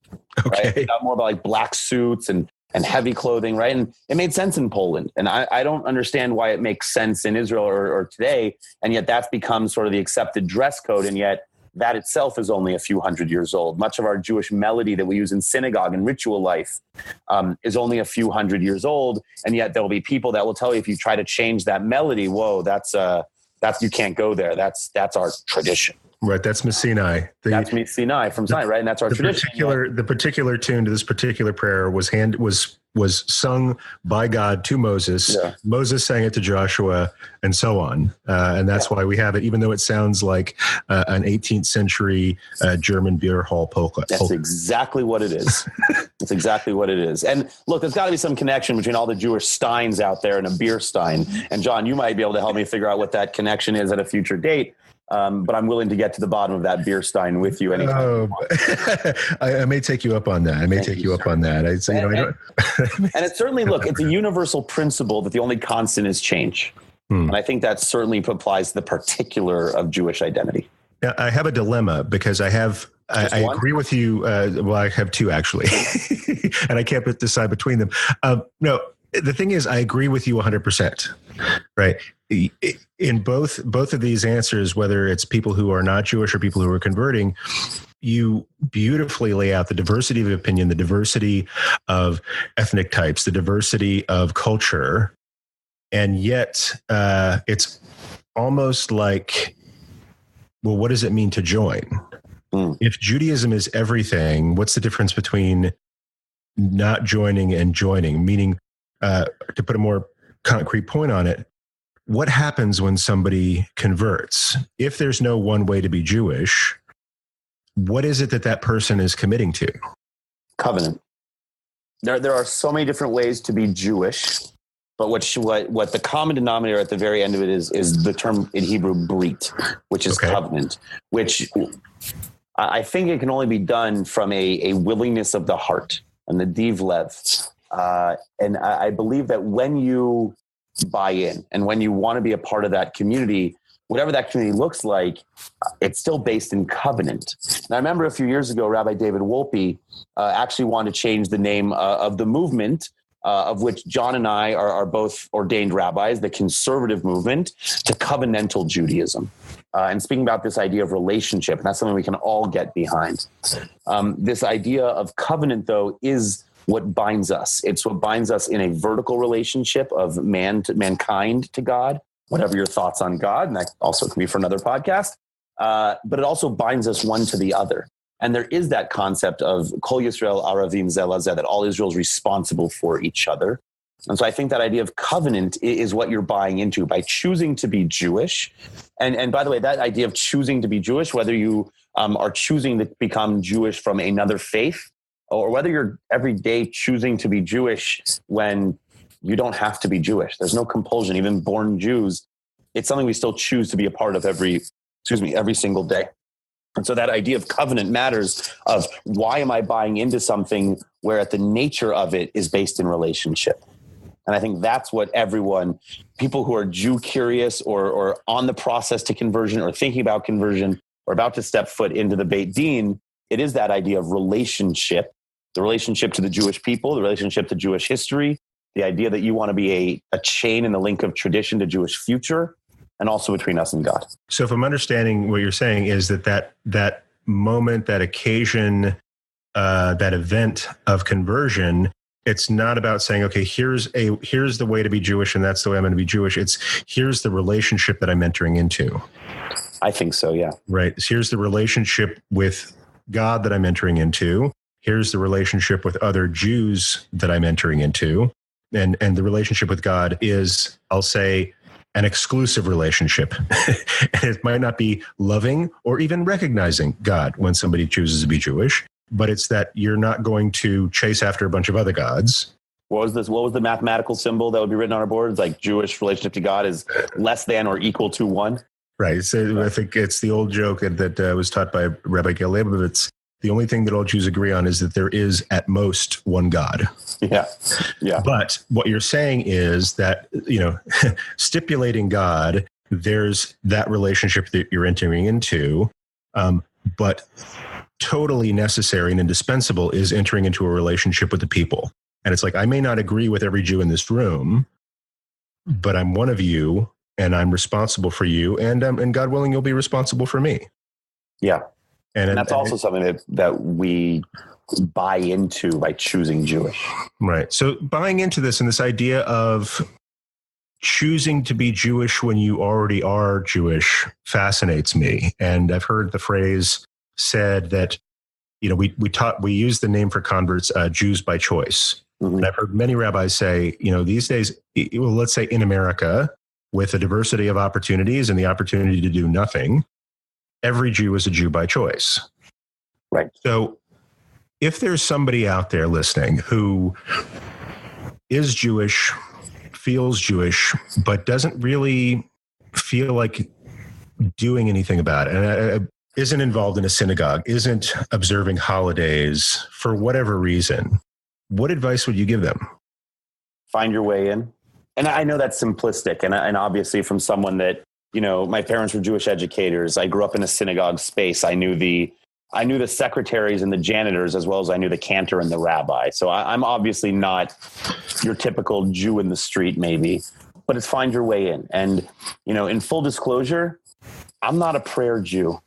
Okay. Right? More about like black suits and heavy clothing, right? And it made sense in Poland. And I don't understand why it makes sense in Israel or today, and yet that's become sort of the accepted dress code, and yet that itself is only a few hundred years old. Much of our Jewish melody that we use in synagogue and ritual life is only a few hundred years old. And yet there'll be people that will tell you if you try to change that melody, whoa, that's you can't go there. That's our tradition. Right. That's Sinai. That's Sinai from Sinai, right? And that's our tradition. The particular tune to this particular prayer was sung by God to Moses. Yeah. Moses sang it to Joshua, and so on. And that's why we have it, even though it sounds like an 18th century German beer hall polka. That's exactly what it is. That's exactly what it is. And look, there's got to be some connection between all the Jewish steins out there and a beer stein. And John, you might be able to help me figure out what that connection is at a future date. But I'm willing to get to the bottom of that beer stein with you anytime. I may take you up on that. And it's certainly, look, it's a universal principle that the only constant is change. And I think that certainly applies to the particular of Jewish identity. Yeah, I have a dilemma because I agree with you. Well, I have two actually, and I can't decide between them. No, the thing is, I agree with you 100%. Right. In both of these answers, whether it's people who are not Jewish or people who are converting, you beautifully lay out the diversity of opinion, the diversity of ethnic types, the diversity of culture. And yet it's almost like, well, what does it mean to join? If Judaism is everything, what's the difference between not joining and joining? Meaning, to put a more concrete point on it, what happens when somebody converts? If there's no one way to be Jewish, what is it that person is committing to? Covenant. There are so many different ways to be Jewish, but what the common denominator at the very end of it is the term in Hebrew brit, which is covenant, which I think it can only be done from a willingness of the heart and the div lev. And I believe that when you buy in and when you want to be a part of that community, whatever that community looks like, it's still based in covenant. And I remember a few years ago, Rabbi David Wolpe actually wanted to change the name of the movement, of which John and I are both ordained rabbis, the conservative movement, to covenantal Judaism. And speaking about this idea of relationship, and that's something we can all get behind. This idea of covenant, though, is what binds us. It's what binds us in a vertical relationship of mankind to God, whatever your thoughts on God, and that also can be for another podcast. But it also binds us one to the other. And there is that concept of Kol Yisrael Aravim Zeh LaZeh, that all Israel is responsible for each other. And so I think that idea of covenant is what you're buying into by choosing to be Jewish. And by the way, that idea of choosing to be Jewish, whether you are choosing to become Jewish from another faith, or whether you're every day choosing to be Jewish when you don't have to be Jewish. There's no compulsion, even born Jews. It's something we still choose to be a part of every single day. And so that idea of covenant matters, of why am I buying into something where at the nature of it is based in relationship? And I think that's what people who are Jewcurious or on the process to conversion or thinking about conversion or about to step foot into the Beit Din, it is that idea of relationship, the relationship to the Jewish people, the relationship to Jewish history, the idea that you want to be a chain in the link of tradition to Jewish future, and also between us and God. So if I'm understanding what you're saying is that moment, that occasion, that event of conversion, it's not about saying, okay, here's the way to be Jewish and that's the way I'm going to be Jewish. It's here's the relationship that I'm entering into. I think so, yeah. Right. Here's the relationship with God that I'm entering into. Here's the relationship with other Jews that I'm entering into. And the relationship with God is, I'll say, an exclusive relationship. And it might not be loving or even recognizing God when somebody chooses to be Jewish, but it's that you're not going to chase after a bunch of other gods. What was the mathematical symbol that would be written on our board? It's like Jewish relationship to God is less than or equal to 1. Right. So I think it's the old joke that was taught by Rabbi Gail Leibovitz. The only thing that all Jews agree on is that there is at most one God. Yeah. Yeah. But what you're saying is that, stipulating God, there's that relationship that you're entering into, but totally necessary and indispensable is entering into a relationship with the people. And it's like, I may not agree with every Jew in this room, but I'm one of you and I'm responsible for you. And God willing, you'll be responsible for me. Yeah. And that's also something that we buy into by choosing Jewish. Right. So buying into this and this idea of choosing to be Jewish when you already are Jewish fascinates me. And I've heard the phrase said that, we use the name for converts, Jews by choice. Mm-hmm. And I've heard many rabbis say, these days, let's say in America, with a diversity of opportunities and the opportunity to do nothing, every Jew is a Jew by choice. Right. So if there's somebody out there listening who is Jewish, feels Jewish, but doesn't really feel like doing anything about it, and isn't involved in a synagogue, isn't observing holidays for whatever reason, what advice would you give them? Find your way in. And I know that's simplistic. And obviously from someone that, my parents were Jewish educators. I grew up in a synagogue space. I knew the secretaries and the janitors as well as I knew the cantor and the rabbi. So I'm obviously not your typical Jew in the street, maybe, but it's find your way in. And, in full disclosure, I'm not a prayer Jew,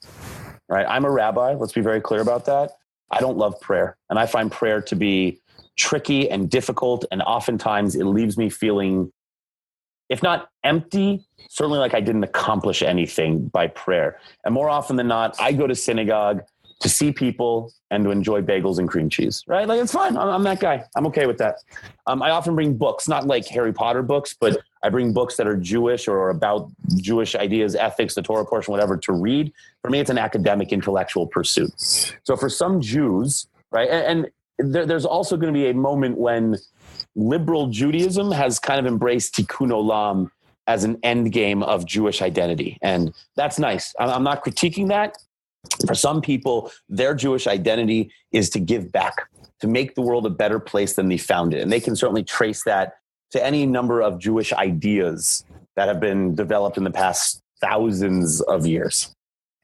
right? I'm a rabbi. Let's be very clear about that. I don't love prayer. And I find prayer to be tricky and difficult. And oftentimes it leaves me feeling, if not empty, certainly like I didn't accomplish anything by prayer. And more often than not, I go to synagogue to see people and to enjoy bagels and cream cheese, right? Like, it's fine. I'm that guy. I'm okay with that. I often bring books, not like Harry Potter books, but I bring books that are Jewish or about Jewish ideas, ethics, the Torah portion, whatever, to read. For me, it's an academic, intellectual pursuit. So for some Jews, right, and there's also going to be a moment when liberal Judaism has kind of embraced tikkun olam as an end game of Jewish identity. And that's nice. I'm not critiquing that. For some people, their Jewish identity is to give back, to make the world a better place than they found it. And they can certainly trace that to any number of Jewish ideas that have been developed in the past thousands of years.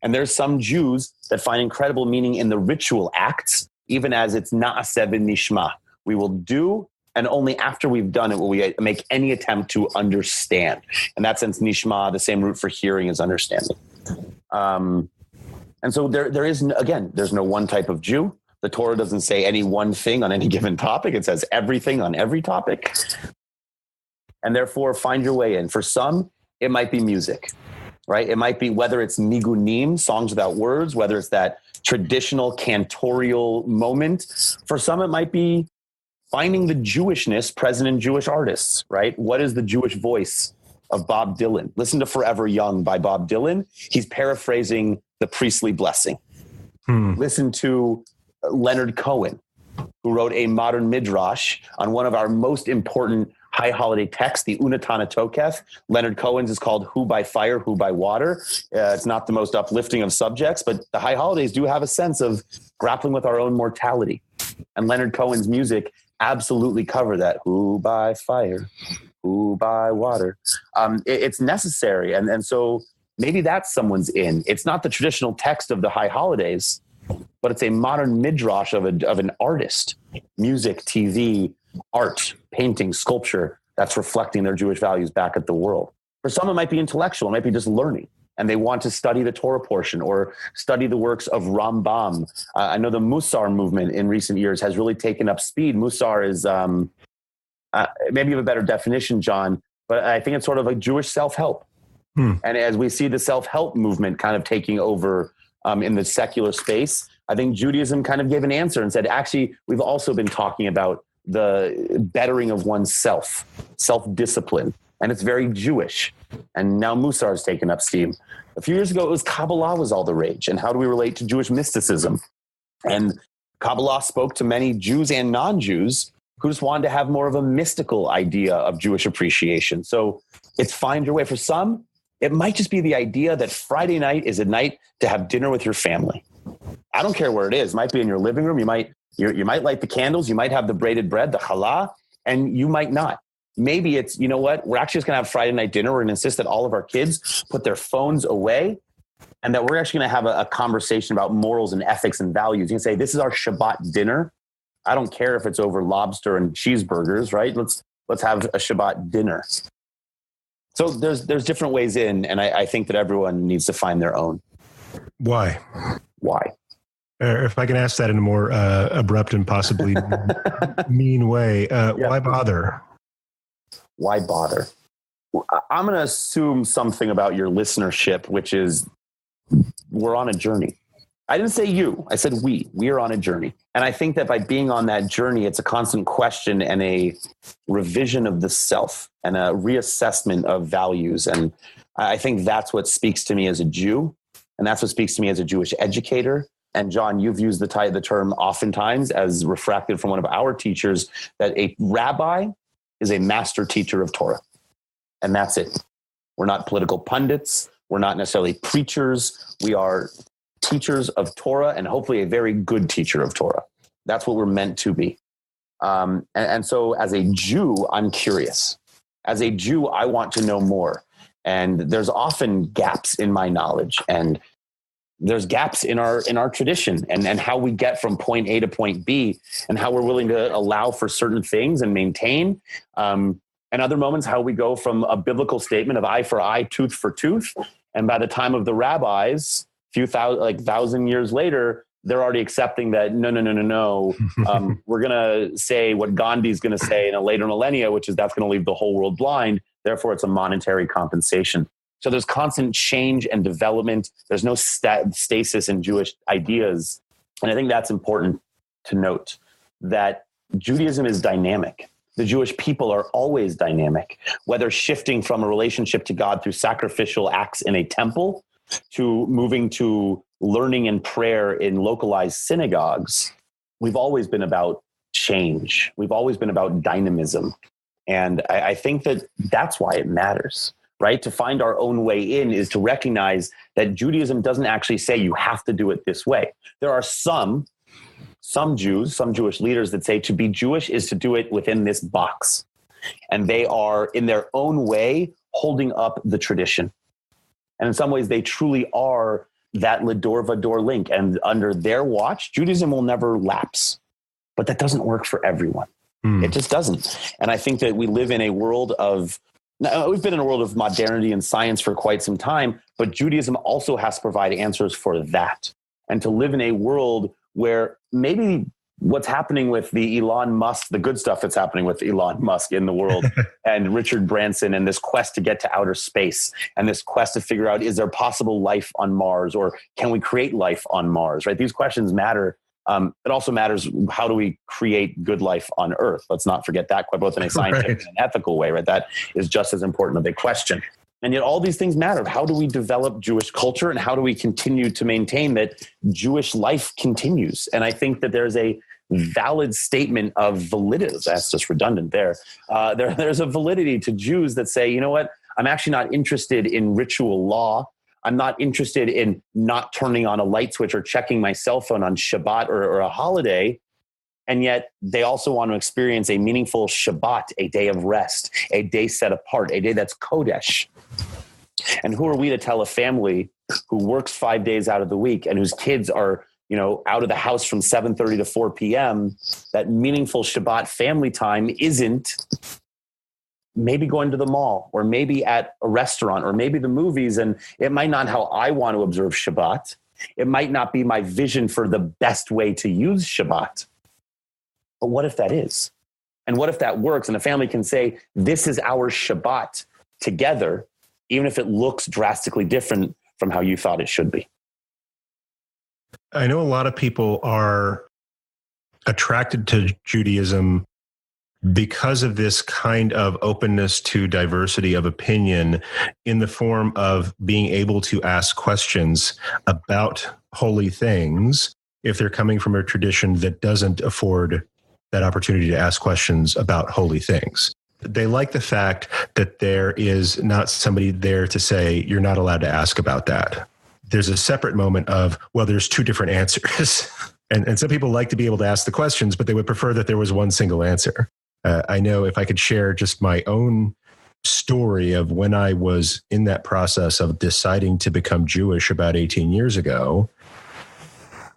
And there's some Jews that find incredible meaning in the ritual acts, even as it's na'aseh v'nishma. We will do, and only after we've done it will we make any attempt to understand. In that sense, nishma, the same root for hearing, is understanding. And so there is, again, there's no one type of Jew. The Torah doesn't say any one thing on any given topic. It says everything on every topic. And therefore, find your way in. For some, it might be music, right? It might be whether it's nigunim, songs without words, whether it's that traditional cantorial moment. For some, it might be finding the Jewishness present in Jewish artists, right? What is the Jewish voice of Bob Dylan? Listen to Forever Young by Bob Dylan. He's paraphrasing the priestly blessing. Listen to Leonard Cohen, who wrote a modern midrash on one of our most important high holiday texts, the Unatana Toketh. Leonard Cohen's is called Who by Fire, Who by Water. It's not the most uplifting of subjects, but the high holidays do have a sense of grappling with our own mortality. And Leonard Cohen's music absolutely cover that. Who by fire, who by water. It's necessary. And so maybe that's someone's in. It's not the traditional text of the high holidays, but it's a modern midrash of an artist, music, TV, art, painting, sculpture that's reflecting their Jewish values back at the world. For some, it might be intellectual. It might be just learning, and they want to study the Torah portion or study the works of Rambam. I know the Musar movement in recent years has really taken up speed. Musar is, maybe you have a better definition, John, but I think it's sort of a Jewish self-help. And as we see the self-help movement kind of taking over in the secular space, I think Judaism kind of gave an answer and said, actually, we've also been talking about the bettering of one's self-discipline. And it's very Jewish. And now Musar has taken up steam. A few years ago, it was Kabbalah was all the rage. And how do we relate to Jewish mysticism? And Kabbalah spoke to many Jews and non-Jews who just wanted to have more of a mystical idea of Jewish appreciation. So it's find your way. For some, it might just be the idea that Friday night is a night to have dinner with your family. I don't care where it is. It might be in your living room. You might light the candles. You might have the braided bread, the challah, and you might not. Maybe it's, you know what, we're actually just going to have Friday night dinner. We're going to insist that all of our kids put their phones away and that we're actually going to have a conversation about morals and ethics and values. You can say, this is our Shabbat dinner. I don't care if it's over lobster and cheeseburgers, right? Let's have a Shabbat dinner. So there's different ways in, and I think that everyone needs to find their own. Why? If I can ask that in a more abrupt and possibly mean way, why bother? Why bother? I'm going to assume something about your listenership, which is we're on a journey. I didn't say you. I said we. We are on a journey. And I think that by being on that journey, it's a constant question and a revision of the self and a reassessment of values. And I think that's what speaks to me as a Jew. And that's what speaks to me as a Jewish educator. And John, you've used the term oftentimes as refracted from one of our teachers, that a rabbi is a master teacher of Torah. And that's it. We're not political pundits. We're not necessarily preachers. We are teachers of Torah, and hopefully a very good teacher of Torah. That's what we're meant to be. And so as a Jew, I'm curious. As a Jew, I want to know more. And there's often gaps in my knowledge, and there's gaps in our tradition and how we get from point A to point B, and how we're willing to allow for certain things and maintain. And other moments, how we go from a biblical statement of eye for eye, tooth for tooth. And by the time of the rabbis, thousand years later, they're already accepting that no. We're going to say what Gandhi's going to say in a later millennia, which is that's going to leave the whole world blind. Therefore, it's a monetary compensation. So there's constant change and development. There's no stasis in Jewish ideas. And I think that's important to note, that Judaism is dynamic. The Jewish people are always dynamic, whether shifting from a relationship to God through sacrificial acts in a temple to moving to learning and prayer in localized synagogues. We've always been about change. We've always been about dynamism. And I think that that's why it matters, right? To find our own way in is to recognize that Judaism doesn't actually say you have to do it this way. There are some Jews, some Jewish leaders that say to be Jewish is to do it within this box. And they are in their own way holding up the tradition. And in some ways, they truly are that Lador Vador link. And under their watch, Judaism will never lapse. But that doesn't work for everyone. It just doesn't. And I think that we live in a world of, we've been in a world of modernity and science for quite some time, but Judaism also has to provide answers for that. And to live in a world where maybe what's happening with the Elon Musk, the good stuff that's happening with Elon Musk in the world and Richard Branson and this quest to get to outer space and this quest to figure out, is there possible life on Mars, or can we create life on Mars, right? These questions matter. It also matters, how do we create good life on Earth? Let's not forget that, both in a scientific and an ethical way, right? That is just as important of a question. And yet all these things matter. How do we develop Jewish culture, and how do we continue to maintain that Jewish life continues? And I think that there's a valid statement of validity. That's just redundant there. There's a validity to Jews that say, you know what? I'm actually not interested in ritual law. I'm not interested in not turning on a light switch or checking my cell phone on Shabbat or a holiday. And yet they also want to experience a meaningful Shabbat, a day of rest, a day set apart, a day that's Kodesh. And who are we to tell a family who works 5 days out of the week and whose kids are, out of the house from 7:30 to 4 p.m., that meaningful Shabbat family time isn't maybe going to the mall, or maybe at a restaurant, or maybe the movies. And it might not how I want to observe Shabbat. It might not be my vision for the best way to use Shabbat. But what if that is? And what if that works? And a family can say, this is our Shabbat together, even if it looks drastically different from how you thought it should be. I know a lot of people are attracted to Judaism because of this kind of openness to diversity of opinion, in the form of being able to ask questions about holy things if they're coming from a tradition that doesn't afford that opportunity to ask questions about holy things. They like the fact that there is not somebody there to say, you're not allowed to ask about that. There's a separate moment of, well, there's two different answers. and some people like to be able to ask the questions, but they would prefer that there was one single answer. I know, if I could share just my own story of when I was in that process of deciding to become Jewish about 18 years ago,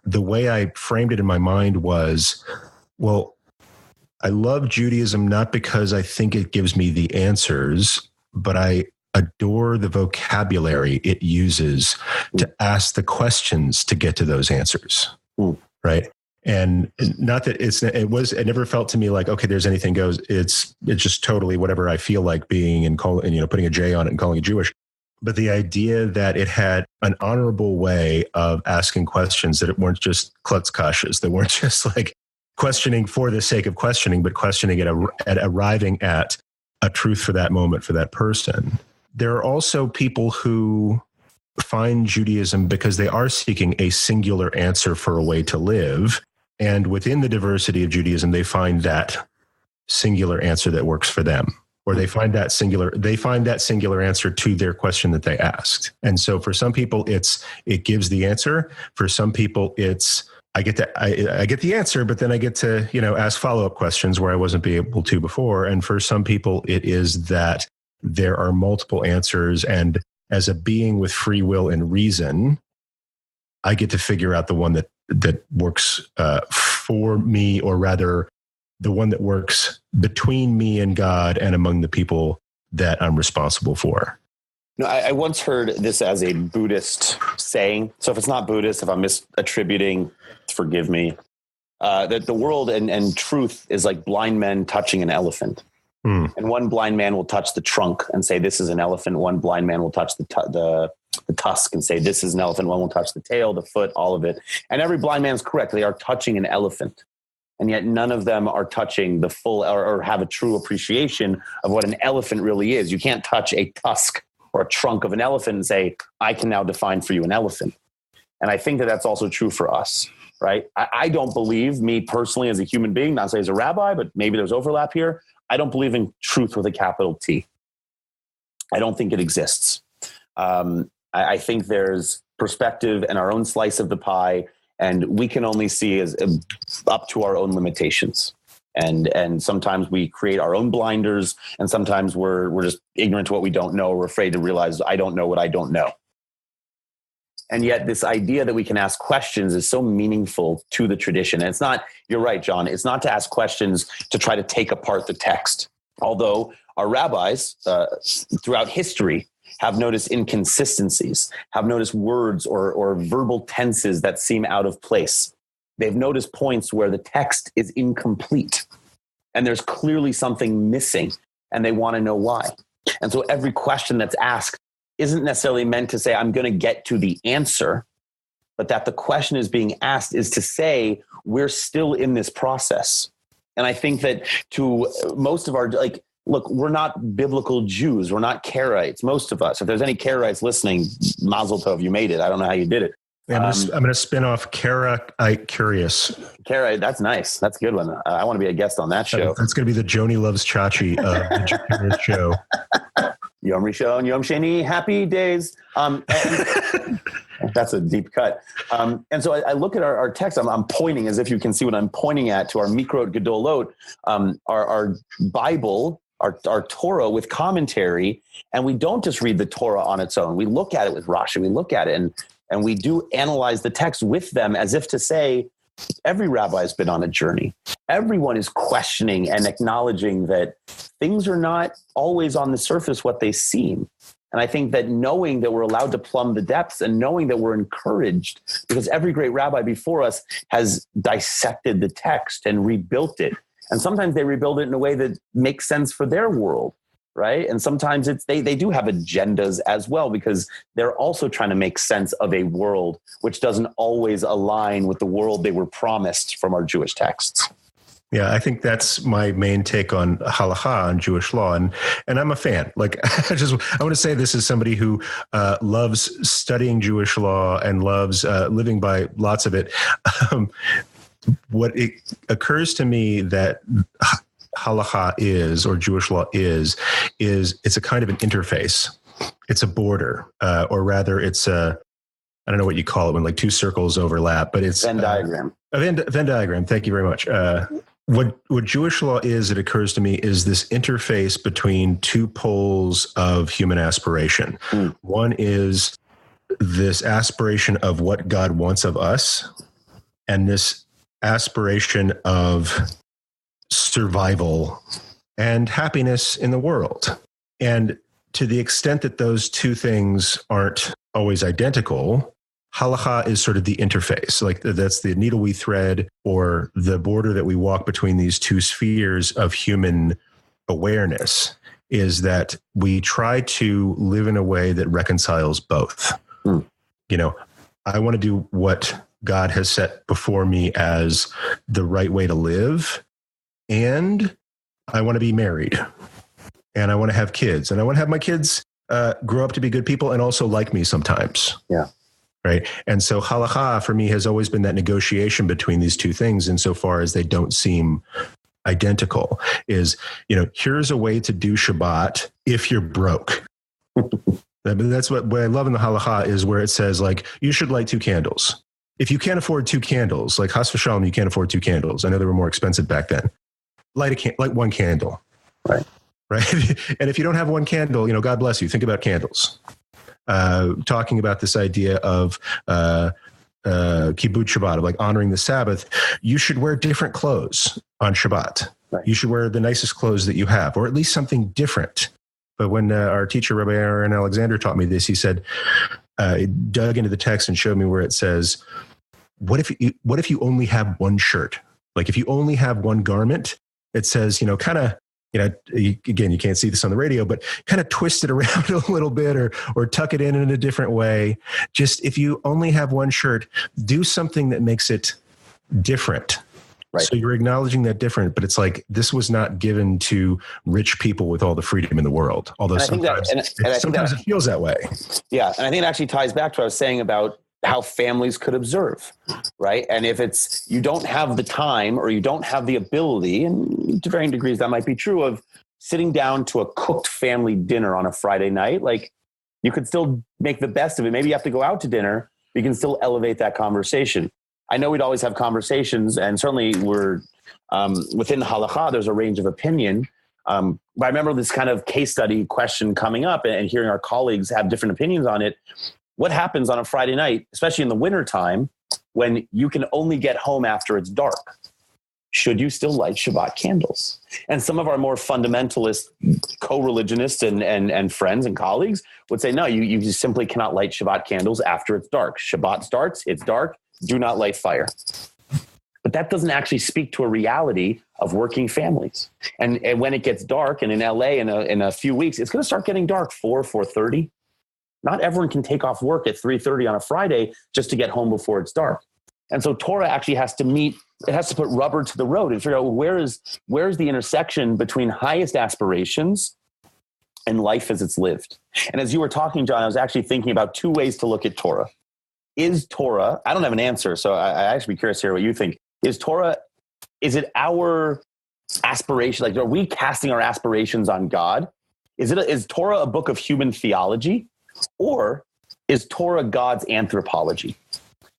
the way I framed it in my mind was, well, I love Judaism not because I think it gives me the answers, but I adore the vocabulary it uses to ask the questions to get to those answers. Right. And not that it never felt to me like, okay, there's anything goes. It's just totally whatever I feel like being, and putting a J on it and calling it Jewish. But the idea that it had an honorable way of asking questions, that it weren't just klutzkashes, that weren't just like questioning for the sake of questioning, but questioning at arriving at a truth for that moment, for that person. There are also people who find Judaism because they are seeking a singular answer for a way to live. And within the diversity of Judaism, they find that singular answer that works for them, or they find that singular answer to their question that they asked. And so for some people, it gives the answer. For some people, I get the answer, but then I get to, ask follow-up questions where I wasn't able to before. And for some people, it is that there are multiple answers, and as a being with free will and reason, I get to figure out the one that works for me, or rather the one that works between me and God and among the people that I'm responsible for. No, I once heard this as a Buddhist saying. So if it's not Buddhist, if I'm misattributing, forgive me. That the world and truth is like blind men touching an elephant. And one blind man will touch the trunk and say, this is an elephant. One blind man will touch the tusk and say, this is an elephant. One will touch the tail, the foot, all of it. And every blind man is correct. They are touching an elephant. And yet none of them are touching the full or have a true appreciation of what an elephant really is. You can't touch a tusk or a trunk of an elephant and say, I can now define for you an elephant. And I think that that's also true for us, right? I don't believe, me personally as a human being, not say as a rabbi, but maybe there's overlap here, I don't believe in truth with a capital T. I don't think it exists. I think there's perspective and our own slice of the pie, and we can only see as up to our own limitations. And sometimes we create our own blinders, and sometimes we're just ignorant to what we don't know. We're afraid to realize I don't know what I don't know. And yet this idea that we can ask questions is so meaningful to the tradition. And it's not, you're right, John, it's not to ask questions to try to take apart the text. Although our rabbis throughout history have noticed inconsistencies, have noticed words or verbal tenses that seem out of place. They've noticed points where the text is incomplete and there's clearly something missing and they want to know why. And so every question that's asked isn't necessarily meant to say, I'm going to get to the answer, but that the question is being asked is to say, we're still in this process. And I think that to most of our, look, we're not biblical Jews. We're not Karaites, most of us. If there's any Karaites listening, Mazel Tov, you made it. I don't know how you did it. I'm going to spin off Jewcurious. Kara, that's nice. That's a good one. I want to be a guest on that show. That's going to be the Joni Loves Chachi of the Jewcurious show. Yom Rishon, Yom Sheni, happy days. That's a deep cut. And so I look at our text. I'm pointing, as if you can see what I'm pointing at, to our Mikrot Gedolot, our Bible, our Torah with commentary. And we don't just read the Torah on its own. We look at it with Rashi. We look at it and we do analyze the text with them, as if to say, every rabbi has been on a journey. Everyone is questioning and acknowledging that things are not always on the surface what they seem. And I think that knowing that we're allowed to plumb the depths and knowing that we're encouraged, because every great rabbi before us has dissected the text and rebuilt it. And sometimes they rebuild it in a way that makes sense for their world, right? And sometimes they do have agendas as well, because they're also trying to make sense of a world which doesn't always align with the world they were promised from our Jewish texts. Yeah, I think that's my main take on halakha, on Jewish law. And I'm a fan. I want to say this as somebody who loves studying Jewish law and loves living by lots of it. What it occurs to me that halakha is, or Jewish law is it's a kind of an interface. It's a border, or rather it's I don't know what you call it when two circles overlap, but it's Venn diagram. A Venn diagram. Thank you very much. What Jewish law is, it occurs to me, is this interface between two poles of human aspiration. One is this aspiration of what God wants of us, and this aspiration of survival and happiness in the world. And to the extent that those two things aren't always identical, halakha is sort of the interface. That's the needle we thread, or the border that we walk between these two spheres of human awareness, is that we try to live in a way that reconciles both. I want to do what God has set before me as the right way to live, and I want to be married, and I want to have kids, and I want to have my kids grow up to be good people and also like me sometimes. Yeah. Right. And so halakha for me has always been that negotiation between these two things, insofar as they don't seem identical. Is, here's a way to do Shabbat if you're broke. That's what I love in the halakha, is where it says, you should light 2 candles. If you can't afford 2 candles, like Chas v'Shalom, you can't afford 2 candles. I know they were more expensive back then. Light 1 candle. Right. And if you don't have 1 candle, God bless you. Think about candles. Talking about this idea of kibbutz Shabbat, of honoring the Sabbath. You should wear different clothes on Shabbat. Right. You should wear the nicest clothes that you have, or at least something different. But when our teacher, Rabbi Aaron Alexander, taught me this, he said, he dug into the text and showed me where it says, what if you only have 1 shirt? If you only have 1 garment, it says, again, you can't see this on the radio, but kind of twist it around a little bit, or tuck it in a different way. Just, if you only have 1 shirt, do something that makes it different. Right. So you're acknowledging that different, but it's this was not given to rich people with all the freedom in the world. Although sometimes it feels that way. Yeah. And I think it actually ties back to what I was saying about how families could observe, right? And if you don't have the time, or you don't have the ability, and to varying degrees that might be true, of sitting down to a cooked family dinner on a Friday night, you could still make the best of it. Maybe you have to go out to dinner, but you can still elevate that conversation. I know we'd always have conversations, and certainly we're within the halakha, there's a range of opinion. But I remember this kind of case study question coming up, and hearing our colleagues have different opinions on it. what happens on a Friday night, especially in the wintertime, when you can only get home after it's dark? Should you still light Shabbat candles? And some of our more fundamentalist co-religionists and friends and colleagues would say, no, you simply cannot light Shabbat candles after it's dark. Shabbat starts, it's dark, do not light fire. But that doesn't actually speak to a reality of working families. And when it gets dark, and in LA in a few weeks, it's going to start getting dark 4:30. Not everyone can take off work at 3:30 on a Friday just to get home before it's dark. And so Torah actually has to put rubber to the road and figure out where's the intersection between highest aspirations and life as it's lived. And as you were talking, John, I was actually thinking about two ways to look at Torah. Is Torah, I don't have an answer, so I actually be curious to hear what you think. Is Torah, is it our aspiration? Like, are we casting our aspirations on God? Is Torah a book of human theology? Or is Torah God's anthropology?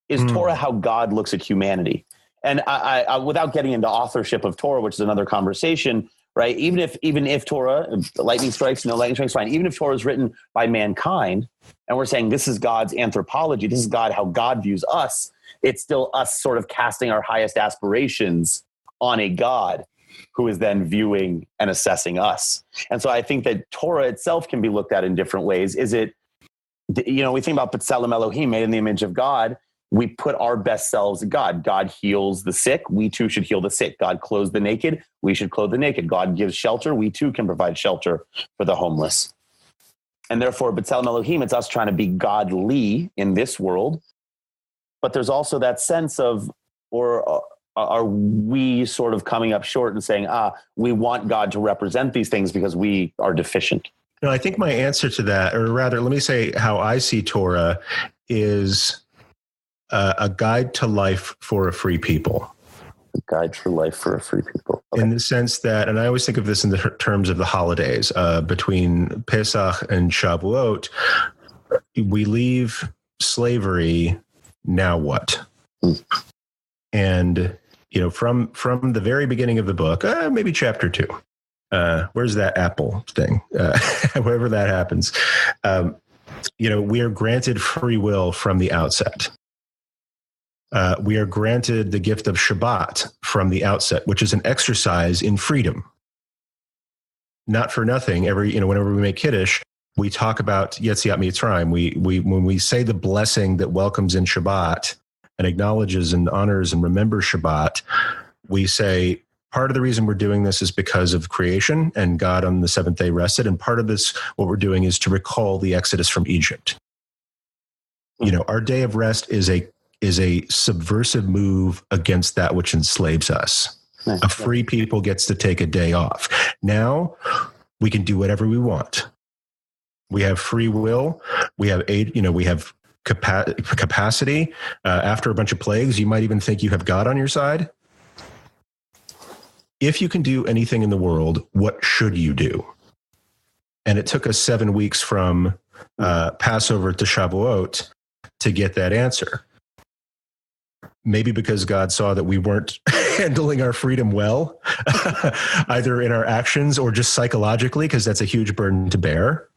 Is Torah how God looks at humanity? And I without getting into authorship of Torah, which is another conversation, right? Even if Torah, lightning strikes, no lightning strikes, fine. Even if Torah is written by mankind, and we're saying this is God's anthropology, this is God, how God views us, it's still us sort of casting our highest aspirations on a God who is then viewing and assessing us. And so I think that Torah itself can be looked at in different ways. Is it, we think about B'Tselem Elohim, made in the image of God. We put our best selves in God. God heals the sick. We too should heal the sick. God clothes the naked. We should clothe the naked. God gives shelter. We too can provide shelter for the homeless. And therefore, B'Tselem Elohim, it's us trying to be godly in this world. But there's also that sense of, or are we sort of coming up short and saying, we want God to represent these things because we are deficient? No, I think my answer to that, or rather, let me say how I see Torah, is a guide to life for a free people. A guide for life for a free people. Okay. In the sense that, and I always think of this in the terms of the holidays, between Pesach and Shavuot, we leave slavery, now what? And, from the very beginning of the book, maybe chapter 2, where's that apple thing? Wherever that happens, we are granted free will from the outset. We are granted the gift of Shabbat from the outset, which is an exercise in freedom. Not for nothing, whenever we make Kiddush, we talk about Yetziat Mitzrayim. When we say the blessing that welcomes in Shabbat and acknowledges and honors and remembers Shabbat, we say part of the reason we're doing this is because of creation and God on the seventh day rested. And part of this, what we're doing is to recall the Exodus from Egypt. Our day of rest is a subversive move against that which enslaves us. Nice. A free people gets to take a day off. Now we can do whatever we want. We have free will. We have we have capacity. After a bunch of plagues, you might even think you have God on your side. If you can do anything in the world, what should you do? And it took us 7 weeks from Passover to Shavuot to get that answer. Maybe because God saw that we weren't handling our freedom well, either in our actions or just psychologically, because that's a huge burden to bear.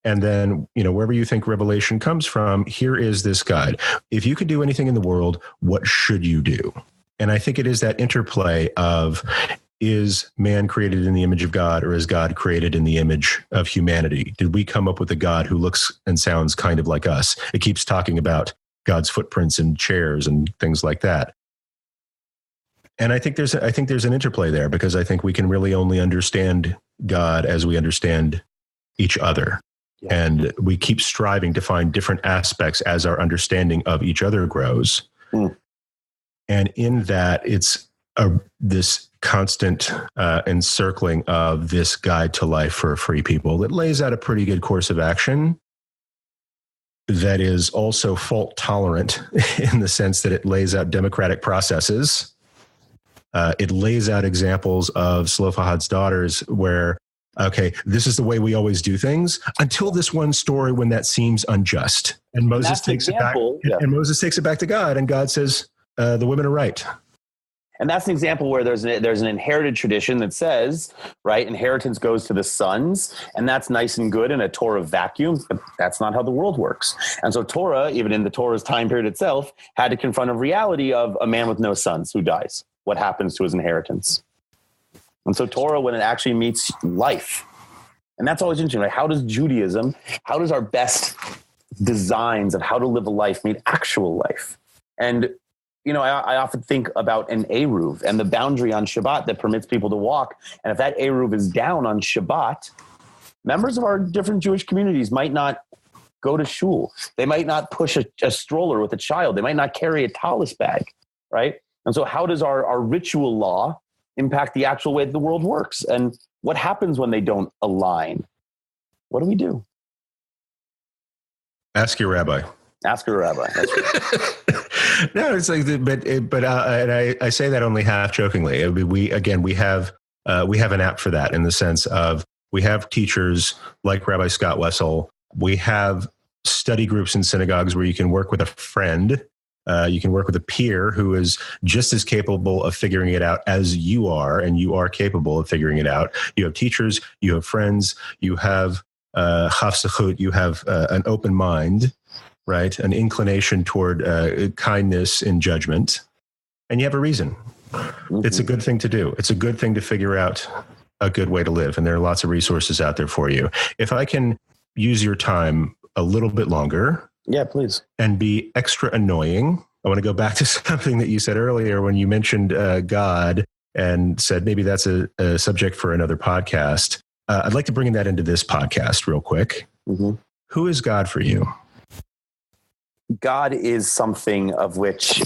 And then, wherever you think revelation comes from, here is this guide. If you could do anything in the world, what should you do? And I think it is that interplay of, is man created in the image of God, or is God created in the image of humanity? Did we come up with a God who looks and sounds kind of like us? It keeps talking about God's footprints in chairs and things like that. And I think there's an interplay there, because I think we can really only understand God as we understand each other. Yeah. And we keep striving to find different aspects as our understanding of each other grows. Mm. And in that, it's this constant encircling of this guide to life for free people that lays out a pretty good course of action that is also fault tolerant in the sense that it lays out democratic processes. It lays out examples of Zelophehad's daughters where, okay, this is the way we always do things until this one story when that seems unjust. And Moses takes it back. Yeah. And Moses takes it back to God, and God says, the women are right. And that's an example where there's an inherited tradition that says, right, inheritance goes to the sons, and that's nice and good in a Torah vacuum, but that's not how the world works. And so Torah, even in the Torah's time period itself, had to confront a reality of a man with no sons who dies. What happens to his inheritance? And so Torah, when it actually meets life, and that's always interesting, right? How does Judaism, how does our best designs of how to live a life meet actual life? And I often think about an Eruv and the boundary on Shabbat that permits people to walk. And if that Eruv is down on Shabbat, members of our different Jewish communities might not go to shul. They might not push a stroller with a child. They might not carry a tallis bag, right? And so how does our ritual law impact the actual way that the world works? And what happens when they don't align? What do we do? Ask your rabbi. Ask your rabbi. That's right. No, it's like, but and I say that only half jokingly. We have an app for that, in the sense of we have teachers like Rabbi Scott Westle. We have study groups in synagogues where you can work with a friend. You can work with a peer who is just as capable of figuring it out as you are, and you are capable of figuring it out. You have teachers, you have friends, you have chafsachut, you have an open mind, right? An inclination toward kindness in judgment, and you have a reason. Mm-hmm. It's a good thing to do. It's a good thing to figure out a good way to live, and there are lots of resources out there for you. If I can use your time a little bit longer. Yeah, please. And be extra annoying. I want to go back to something that you said earlier when you mentioned God and said maybe that's a subject for another podcast. I'd like to bring that into this podcast real quick. Mm-hmm. Who is God for you? God is something of which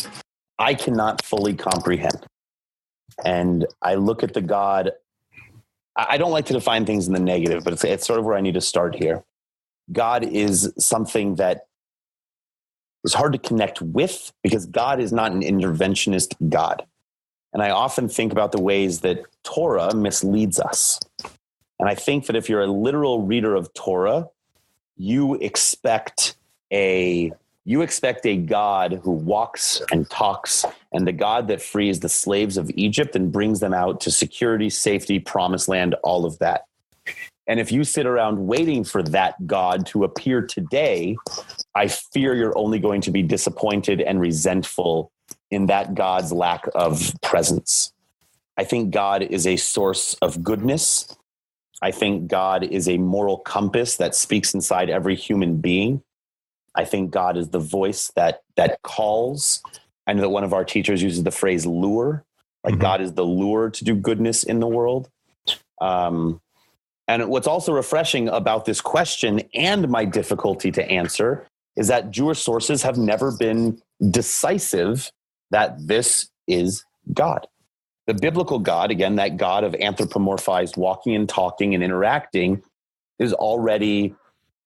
I cannot fully comprehend. And I look at the God, I don't like to define things in the negative, but it's sort of where I need to start here. God is something that is hard to connect with, because God is not an interventionist God. And I often think about the ways that Torah misleads us. And I think that if you're a literal reader of Torah, you expect a God who walks and talks, and the God that frees the slaves of Egypt and brings them out to security, safety, promised land, all of that. And if you sit around waiting for that God to appear today, I fear you're only going to be disappointed and resentful in that God's lack of presence. I think God is a source of goodness. I think God is a moral compass that speaks inside every human being. I think God is the voice that calls. I know that one of our teachers uses the phrase lure, like God is the lure to do goodness in the world. And what's also refreshing about this question and my difficulty to answer is that Jewish sources have never been decisive that this is God. The biblical God, again, that God of anthropomorphized walking and talking and interacting, is already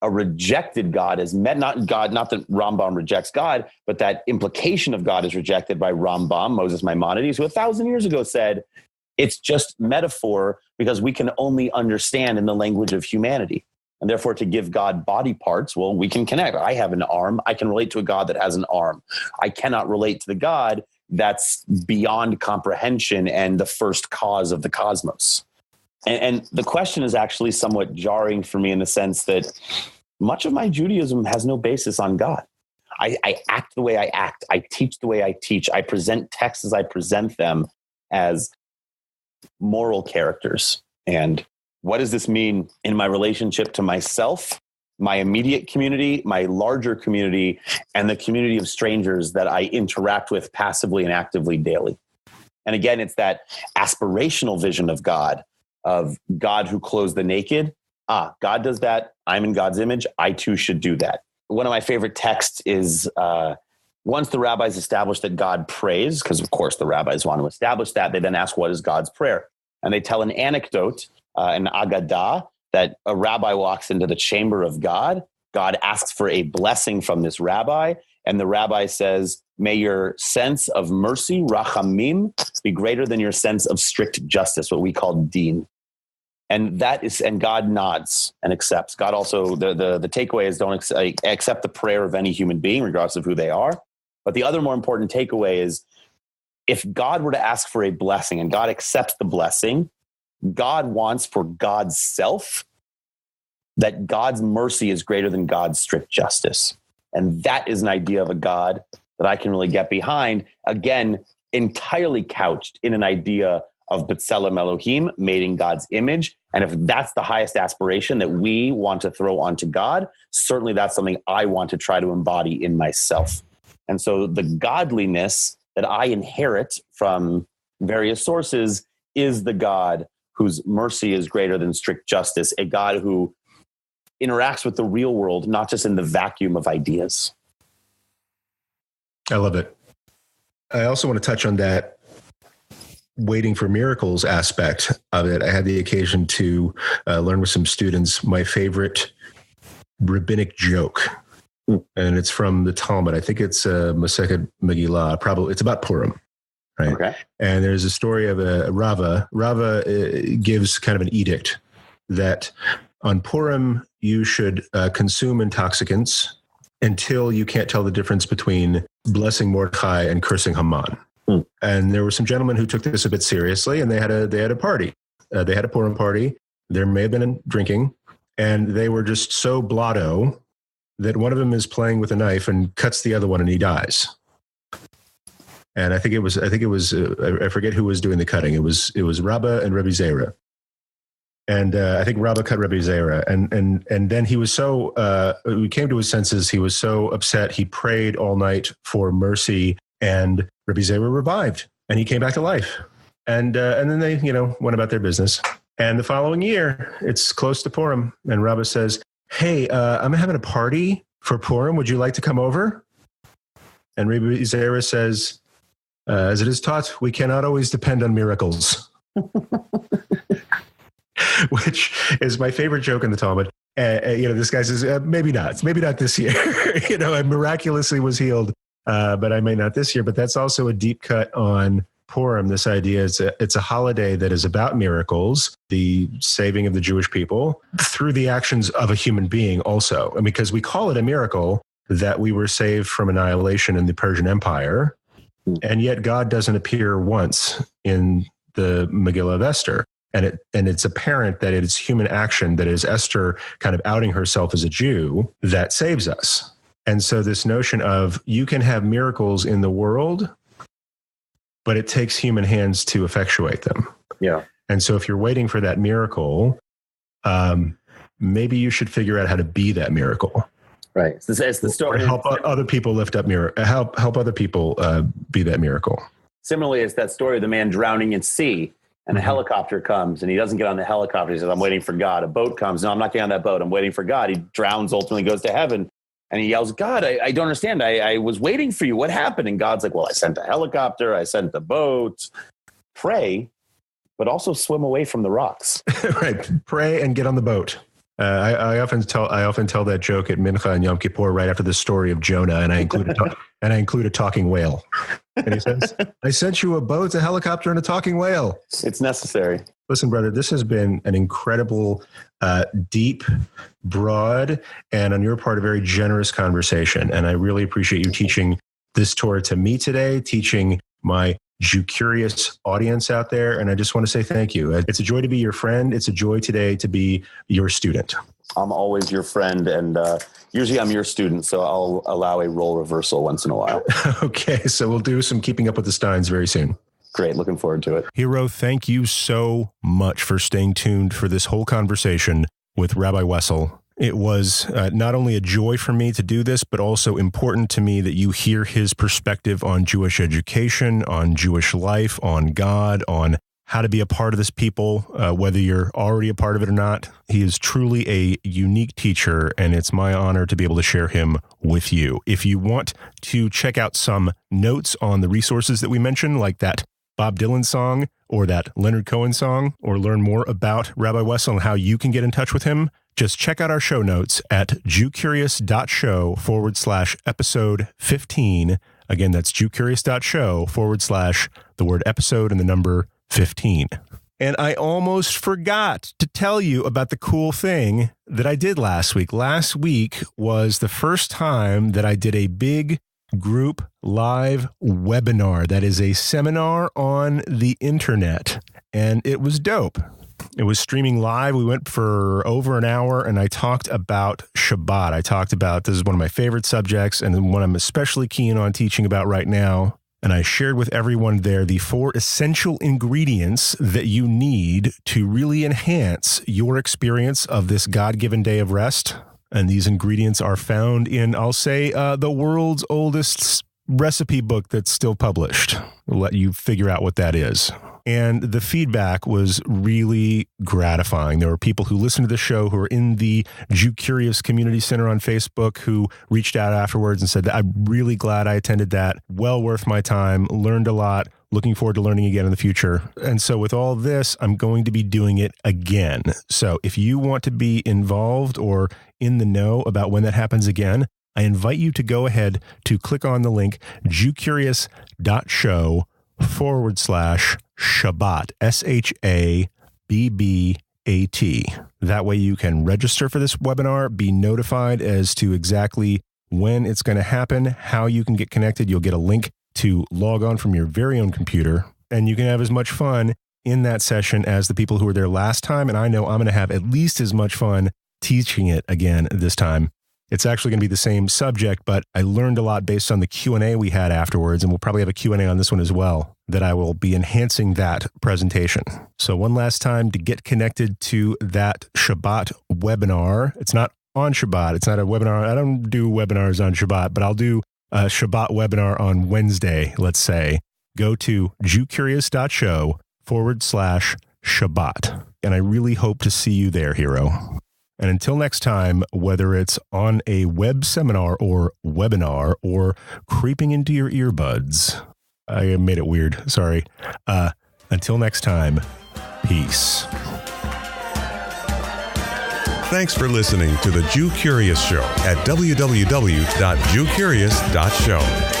a rejected God, not that Rambam rejects God, but that implication of God is rejected by Rambam, Moses Maimonides, who 1,000 years ago said, it's just metaphor because we can only understand in the language of humanity. And therefore, to give God body parts, well, we can connect. I have an arm. I can relate to a God that has an arm. I cannot relate to the God that's beyond comprehension and the first cause of the cosmos. And the question is actually somewhat jarring for me in the sense that much of my Judaism has no basis on God. I act the way I act. I teach the way I teach. I present texts as I present them as moral characters. And what does this mean in my relationship to myself, my immediate community, my larger community, and the community of strangers that I interact with passively and actively daily? And again, it's that aspirational vision of God who clothes the naked. God does that. I'm in God's image. I too should do that. One of my favorite texts is once the rabbis establish that God prays, because of course the rabbis want to establish that, they then ask, what is God's prayer? And they tell an anecdote, an agadah, that a rabbi walks into the chamber of God. God asks for a blessing from this rabbi. And the rabbi says, may your sense of mercy, rachamim, be greater than your sense of strict justice, what we call din. And God nods and accepts. God also, the takeaway is don't accept the prayer of any human being, regardless of who they are. But the other more important takeaway is if God were to ask for a blessing and God accepts the blessing, God wants for God's self that God's mercy is greater than God's strict justice. And that is an idea of a God that I can really get behind. Again, entirely couched in an idea of B'Tselem Elohim, made in God's image. And if that's the highest aspiration that we want to throw onto God, certainly that's something I want to try to embody in myself. And so the godliness that I inherit from various sources is the God whose mercy is greater than strict justice, a God who interacts with the real world, not just in the vacuum of ideas. I love it. I also want to touch on that waiting for miracles aspect of it. I had the occasion to learn with some students my favorite rabbinic joke. And it's from the Talmud. I think it's Masechet Megillah. Probably it's about Purim, right? Okay. And there's a story of a Rava. Rava gives kind of an edict that on Purim you should consume intoxicants until you can't tell the difference between blessing Mordechai and cursing Haman. And there were some gentlemen who took this a bit seriously, and they had a party. They had a Purim party. There may have been drinking, and they were just so blotto that one of them is playing with a knife and cuts the other one, and he dies. And I forget who was doing the cutting. It was Rabbi and Rabbi Zera. And I think Rabbi cut Rabbi Zera. And then he was he came to his senses. He was so upset. He prayed all night for mercy, and Rabbi Zera revived, and he came back to life. And then they, went about their business. And the following year, it's close to Purim, and Rabbi says, "Hey, I'm having a party for Purim. Would you like to come over?" And Rabbi Zera says, "As it is taught, we cannot always depend on miracles." Which is my favorite joke in the Talmud. This guy says, maybe not this year. I miraculously was healed, but I may not this year. But that's also a deep cut on Purim. This idea is it's a holiday that is about miracles, the saving of the Jewish people through the actions of a human being also. And because we call it a miracle that we were saved from annihilation in the Persian Empire, and yet God doesn't appear once in the Megillah of Esther. And it's apparent that it is human action, that is Esther kind of outing herself as a Jew, that saves us. And so this notion of you can have miracles in the world, but it takes human hands to effectuate them. Yeah. And so if you're waiting for that miracle, maybe you should figure out how to be that miracle. Right. It's the story. Or help other people lift up help other people be that miracle. Similarly, it's that story of the man drowning in sea. And a helicopter comes, and he doesn't get on the helicopter. He says, "I'm waiting for God." A boat comes. "No, I'm not getting on that boat. I'm waiting for God." He drowns, ultimately goes to heaven. And he yells, "God, I don't understand. I was waiting for you. What happened?" And God's like, "Well, I sent a helicopter. I sent the boat. Pray, but also swim away from the rocks." Right. Pray and get on the boat. I often tell that joke at Mincha and Yom Kippur right after the story of Jonah, and I include a talking whale. And he says, "I sent you a boat, a helicopter, and a talking whale." It's necessary. Listen, brother, this has been an incredible, deep, broad, and on your part, a very generous conversation. And I really appreciate you teaching this Torah to me today, teaching my Jewcurious audience out there. And I just want to say thank you. It's a joy to be your friend. It's a joy today to be your student. I'm always your friend, and usually I'm your student, so I'll allow a role reversal once in a while. Okay, so we'll do some Keeping Up with the Steins very soon. Great, looking forward to it. Hero, thank you so much for staying tuned for this whole conversation with Rabbi Westle. It was not only a joy for me to do this, but also important to me that you hear his perspective on Jewish education, on Jewish life, on God, on how to be a part of this people, whether you're already a part of it or not. He is truly a unique teacher, and it's my honor to be able to share him with you. If you want to check out some notes on the resources that we mentioned, like that Bob Dylan song or that Leonard Cohen song, or learn more about Rabbi Westle and how you can get in touch with him, just check out our show notes at jewcurious.show/episode 15. Again, that's jewcurious.show/the word episode and the number 15. And I almost forgot to tell you about the cool thing that I did last week. Last week was the first time that I did a big group live webinar. That is a seminar on the internet, and it was dope. It was streaming live. We went for over an hour, and I talked about Shabbat. I talked about, this is one of my favorite subjects and one I'm especially keen on teaching about right now. And I shared with everyone there the 4 essential ingredients that you need to really enhance your experience of this God-given day of rest. And these ingredients are found in, I'll say, the world's oldest recipe book that's still published. I'll let you figure out what that is. And the feedback was really gratifying. There were people who listened to the show who are in the Jewcurious Community Center on Facebook who reached out afterwards and said, I'm really glad I attended that. Well worth my time. Learned a lot. Looking forward to learning again in the future. And so with all this, I'm going to be doing it again. So if you want to be involved or in the know about when that happens again, I invite you to go ahead to click on the link jewcurious.show/Shabbat, SHABBAT. That way you can register for this webinar, be notified as to exactly when it's going to happen, how you can get connected. You'll get a link to log on from your very own computer, and you can have as much fun in that session as the people who were there last time. And I know I'm going to have at least as much fun teaching it again this time. It's actually going to be the same subject, but I learned a lot based on the Q&A we had afterwards, and we'll probably have a Q&A on this one as well, that I will be enhancing that presentation. So one last time to get connected to that Shabbat webinar. It's not on Shabbat. It's not a webinar. I don't do webinars on Shabbat, but I'll do a Shabbat webinar on Wednesday, let's say. Go to jewcurious.show/Shabbat. And I really hope to see you there, hero. And until next time, whether it's on a web seminar or webinar or creeping into your earbuds, I made it weird. Sorry. Until next time, peace. Thanks for listening to the Jewcurious Show at www.jewcurious.show.